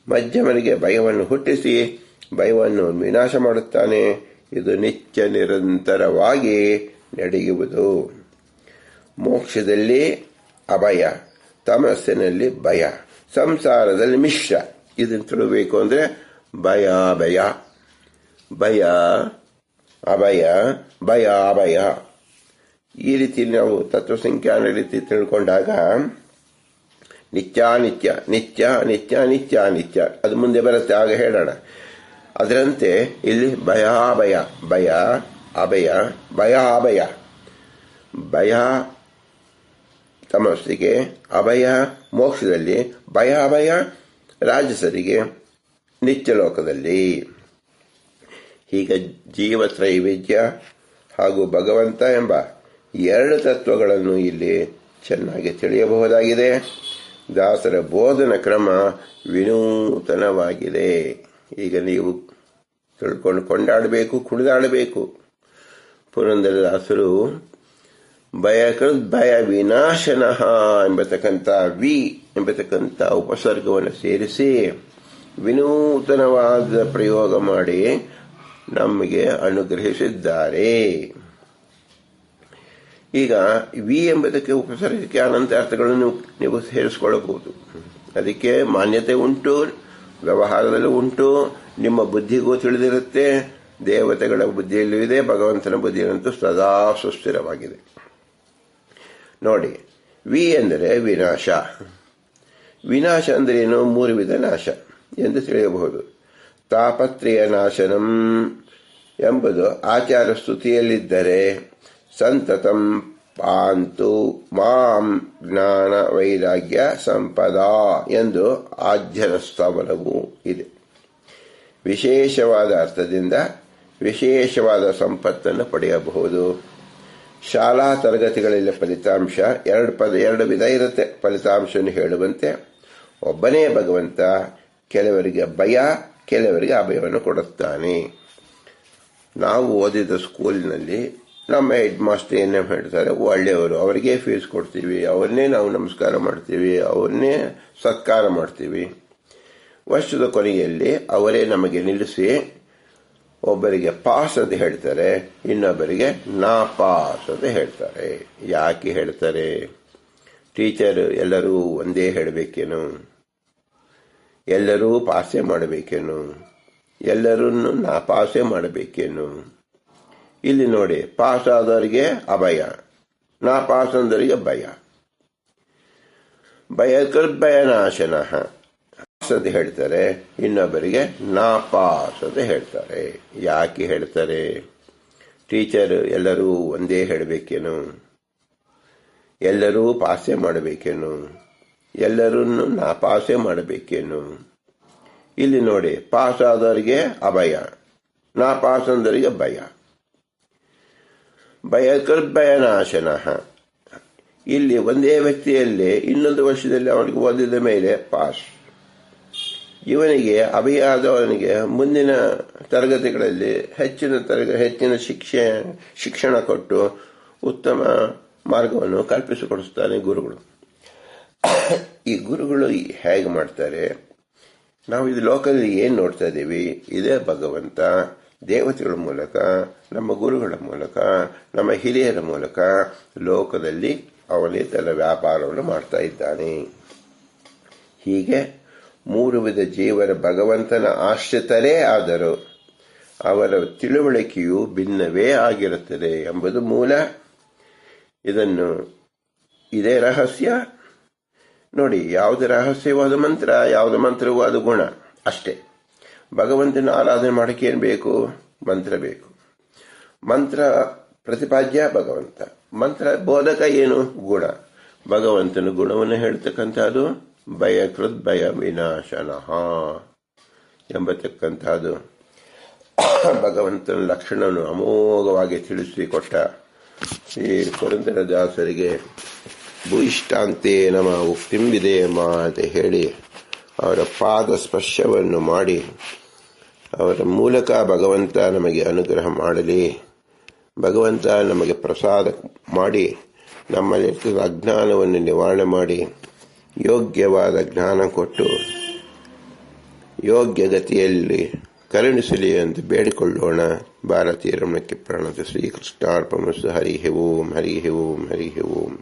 ಮಧ್ಯಮರಿಗೆ ಭಯವನ್ನು ಹುಟ್ಟಿಸಿ ಭಯವನ್ನು ವಿನಾಶ ಮಾಡುತ್ತಾನೆ. ಇದು ನಿತ್ಯ ನಿರಂತರವಾಗಿ ನಡೆಯುವುದು. ಮೋಕ್ಷದಲ್ಲಿ ಅಭಯ, ತಮಸ್ಸಿನಲ್ಲಿ ಭಯ, ಸಂಸಾರದಲ್ಲಿ ಮಿಶ್ರ. ಇದನ್ನು ತಿಳಬೇಕು ಅಂದ್ರೆ ಭಯ ಭಯ ಭಯ ಅಭಯ ಭಯ ಅಭಯ ಈ ರೀತಿ ನಾವು ತತ್ವಸಂಖ್ಯಾನ ರೀತಿ ತಿಳ್ಕೊಂಡಾಗ ನಿತ್ಯ ನಿತ್ಯ ನಿತ್ಯ ನಿತ್ಯ ನಿತ್ಯ ನಿತ್ಯ ಅದು ಮುಂದೆ ಬರುತ್ತೆ, ಆಗ ಹೇಳೋಣ. ಅದರಂತೆ ಇಲ್ಲಿ ಭಯ ಭಯ ಭಯ ಅಭಯ ಭಯ ಅಭಯ, ಭಯ ತಮಸ್ಸಿಗೆ, ಅಭಯ ಮೋಕ್ಷದಲ್ಲಿ, ಭಯ ಅಭಯ ರಾಜಸರಿಗೆ ನಿತ್ಯ ಲೋಕದಲ್ಲಿ. ಹೀಗೆ ಜೀವ ತ್ರೈವಿಧ್ಯ ಹಾಗೂ ಭಗವಂತ ಎಂಬ 2 ತತ್ವಗಳನ್ನು ಇಲ್ಲಿ ಚೆನ್ನಾಗಿ ತಿಳಿಯಬಹುದಾಗಿದೆ. ದಾಸರ ಬೋಧನ ಕ್ರಮ ವಿನೂತನವಾಗಿದೆ. ಈಗ ನೀವು ತಿಳ್ಕೊಂಡು ಕೊಂಡಾಡಬೇಕು, ಕುಣಿದಾಡಬೇಕು. ಪುರಂದರದಾಸರು ಭಯಕೃತ್ ಭಯ ವಿನಾಶನಃ ಎಂಬತಕ್ಕಂಥ ವಿ ಎಂಬತಕ್ಕಂಥ ಉಪಸರ್ಗವನ್ನು ಸೇರಿಸಿ ವಿನೂತನವಾದ ಪ್ರಯೋಗ ಮಾಡಿ ನಮಗೆ ಅನುಗ್ರಹಿಸಿದ್ದಾರೆ. ಈಗ ವಿ ಎಂಬುದಕ್ಕೆ ಉಪಸರ್ಗಕ್ಕೆ ಅನಂತ ಅರ್ಥಗಳನ್ನು ನೀವು ಸೇರಿಸಿಕೊಳ್ಳಬಹುದು. ಅದಕ್ಕೆ ಮಾನ್ಯತೆ ಉಂಟು, ವ್ಯವಹಾರದಲ್ಲೂ ಉಂಟು, ನಿಮ್ಮ ಬುದ್ಧಿಗೂ ತಿಳಿದಿರುತ್ತೆ, ದೇವತೆಗಳ ಬುದ್ಧಿಯಲ್ಲೂ ಇದೆ, ಭಗವಂತನ ಬುದ್ಧಿಯಂತೂ ಸದಾ ಸುಸ್ಥಿರವಾಗಿದೆ. ನೋಡಿ, ವಿ ಎಂದರೆ ವಿನಾಶ. ವಿನಾಶ ಅಂದ್ರೇನು? 3 ವಿಧ ನಾಶ ಎಂದು ತಿಳಿಯಬಹುದು. ತಾಪತ್ರಯ ನಾಶನಂ ಎಂಬುದು ಆಚಾರ ಸ್ತುತಿಯಲ್ಲಿದ್ದರೆ, ಸಂತತಂ ಪಾಂತು ಮಾಂ ಜ್ಞಾನ ವೈರಾಗ್ಯ ಸಂಪದಾ ಎಂದು ಆದ್ಯರ ಸ್ತವನವೂ ಇದೆ. ವಿಶೇಷವಾದ ಅರ್ಥದಿಂದ ವಿಶೇಷವಾದ ಸಂಪತ್ತನ್ನು ಪಡೆಯಬಹುದು. ಶಾಲಾ ತರಗತಿಗಳಲ್ಲಿ ಫಲಿತಾಂಶ 2 ವಿಧ ಇರುತ್ತೆ. ಫಲಿತಾಂಶವನ್ನು ಹೇಳುವಂತೆ ಒಬ್ಬನೇ ಭಗವಂತ ಕೆಲವರಿಗೆ ಭಯ, ಕೆಲವರಿಗೆ ಅಭಯವನ್ನು ಕೊಡುತ್ತಾನೆ. ನಾವು ಓದಿದ ಸ್ಕೂಲಿನಲ್ಲಿ ನಮ್ಮ ಹೆಡ್ ಮಾಸ್ಟರ್ ಏನೇ ಹೇಳ್ತಾರೆ ಒಳ್ಳೆಯವರು, ಅವರಿಗೆ ಫೀಸ್ ಕೊಡ್ತೀವಿ, ಅವ್ರನ್ನೇ ನಾವು ನಮಸ್ಕಾರ ಮಾಡ್ತೀವಿ, ಅವ್ರನ್ನೇ ಸತ್ಕಾರ ಮಾಡ್ತೀವಿ. ವರ್ಷದ ಕೊನೆಯಲ್ಲಿ ಅವರೇ ನಮಗೆ ನಿಲ್ಲಿಸಿ ಒಬ್ಬರಿಗೆ ಪಾಸ್ ಅಂತ ಹೇಳ್ತಾರೆ, ಇನ್ನೊಬ್ಬರಿಗೆ ನಾ ಪಾಸ್ ಅಂತ ಹೇಳ್ತಾರೆ. ಯಾಕೆ ಹೇಳ್ತಾರೆ? ಟೀಚರ್ ಎಲ್ಲರೂ ಒಂದೇ ಹೇಳಬೇಕೇನು? ಎಲ್ಲರೂ ಪಾಸೇ ಮಾಡಬೇಕೇನು? ಎಲ್ಲರನ್ನು ನಾಪಾಸೇ ಮಾಡಬೇಕೇನು? ಇಲ್ಲಿ ನೋಡಿ, ಪಾಸ್ ಆದವರಿಗೆ ಅಭಯ, ನಾಪಾಸ್ ಅಂದವರಿಗೆ ಭಯ. ಭಯನಾಶನ ಅಂತ ಹೇಳ್ತಾರೆ, ಇನ್ನೊಬ್ಬರಿಗೆ ನಾಪಾಸ್ ಅಂತ ಹೇಳ್ತಾರೆ. ಯಾಕೆ ಹೇಳ್ತಾರೆ? ಟೀಚರ್ ಎಲ್ಲರೂ ಒಂದೇ ಹೇಳಬೇಕೇನು? ಎಲ್ಲರೂ ಪಾಸೇ ಮಾಡಬೇಕೇನು? ಎಲ್ಲರನ್ನು ನಾಪಾಸೇ ಮಾಡಬೇಕೇನು? ಇಲ್ಲಿ ನೋಡಿ, ಪಾಸ್ ಆದವರಿಗೆ ಅಭಯ, ನಾಪಾಸ್ ಅಂದವರಿಗೆ ಭಯ. ಭಯನಾಶನ. ಇಲ್ಲಿ ಒಂದೇ ವ್ಯಕ್ತಿಯಲ್ಲಿ ಇನ್ನೊಂದು ವರ್ಷದಲ್ಲಿ ಅವನಿಗೆ ಓದಿದ ಮೇಲೆ ಪಾಸ್, ಇವನಿಗೆ ಅಭಯ ಆದವನಿಗೆ ಮುಂದಿನ ತರಗತಿಗಳಲ್ಲಿ ಹೆಚ್ಚಿನ ಶಿಕ್ಷಣ ಕೊಟ್ಟು ಉತ್ತಮ ಮಾರ್ಗವನ್ನು ಕಲ್ಪಿಸಿಕೊಡಿಸ್ತಾನೆ ಗುರುಗಳು. ಈ ಗುರುಗಳು ಹೇಗೆ ಮಾಡ್ತಾರೆ? ನಾವು ಇದು ಲೋಕದಲ್ಲಿ ಏನು ನೋಡ್ತಾ ಇದ್ದೀವಿ, ಇದೇ ಭಗವಂತ ದೇವತೆಗಳ ಮೂಲಕ, ನಮ್ಮ ಗುರುಗಳ ಮೂಲಕ, ನಮ್ಮ ಹಿರಿಯರ ಮೂಲಕ ಲೋಕದಲ್ಲಿ ಅವನೇ ತನ್ನ ವ್ಯಾಪಾರವನ್ನು ಮಾಡ್ತಾ ಇದ್ದಾನೆ. ಹೀಗೆ 3 ವಿಧ ಜೀವರ ಭಗವಂತನ ಆಶ್ರಿತರೇ ಆದರೂ ಅವರ ತಿಳುವಳಿಕೆಯು ಭಿನ್ನವೇ ಆಗಿರುತ್ತದೆ ಎಂಬುದು ಮೂಲ. ಇದೇ ರಹಸ್ಯ. ನೋಡಿ, ಯಾವುದು ರಹಸ್ಯವಾದ ಮಂತ್ರ, ಯಾವುದು ಮಂತ್ರವಾದ ಗುಣ ಅಷ್ಟೇ. ಭಗವಂತನ ಆರಾಧನೆ ಮಾಡಕ್ಕೆ ಏನು ಬೇಕು? ಮಂತ್ರ ಬೇಕು. ಮಂತ್ರ ಪ್ರತಿಪಾದ್ಯ ಭಗವಂತ, ಮಂತ್ರ ಬೋಧಕ ಏನು? ಗುಣ. ಭಗವಂತನ ಗುಣವನ್ನು ಹೇಳ್ತಕ್ಕಂಥದ್ದು ಭಯ ವಿನಾಶನಃ ಎಂಬತಕ್ಕಂಥದ್ದು ಭಗವಂತನ ಲಕ್ಷಣವನ್ನು ಅಮೋಘವಾಗಿ ತಿಳಿಸಿಕೊಟ್ಟ ಈ ಪುರಂದರದಾಸರಿಗೆ ಭೂಯಿಷ್ಠಾಂತೆ ನಮ ಉಕ್ತಿಂ ವಿಧೇಯಮ ಅಂತ ಹೇಳಿ ಅವರ ಪಾದ ಸ್ಪರ್ಶವನ್ನು ಮಾಡಿ ಅವರ ಮೂಲಕ ಭಗವಂತ ನಮಗೆ ಅನುಗ್ರಹ ಮಾಡಲಿ. ಭಗವಂತ ನಮಗೆ ಪ್ರಸಾದ ಮಾಡಿ ನಮ್ಮಲ್ಲಿರ್ತದ ಅಜ್ಞಾನವನ್ನು ನಿವಾರಣೆ ಮಾಡಿ ಯೋಗ್ಯವಾದ ಜ್ಞಾನ ಕೊಟ್ಟು ಯೋಗ್ಯ ಗತಿಯಲ್ಲಿ ಕರುಣಿಸಲಿ ಎಂದು ಬೇಡಿಕೊಳ್ಳೋಣ. ಭಾರತೀಯ ರಮಣಕ್ಕೆ ಪ್ರಣತ ಶ್ರೀಕೃಷ್ಣಾರ್ಪಣಮಸ್ತು. ಹರಿ ಓಂ, ಹರಿ ಓಂ, ಹರಿ ಓಂ.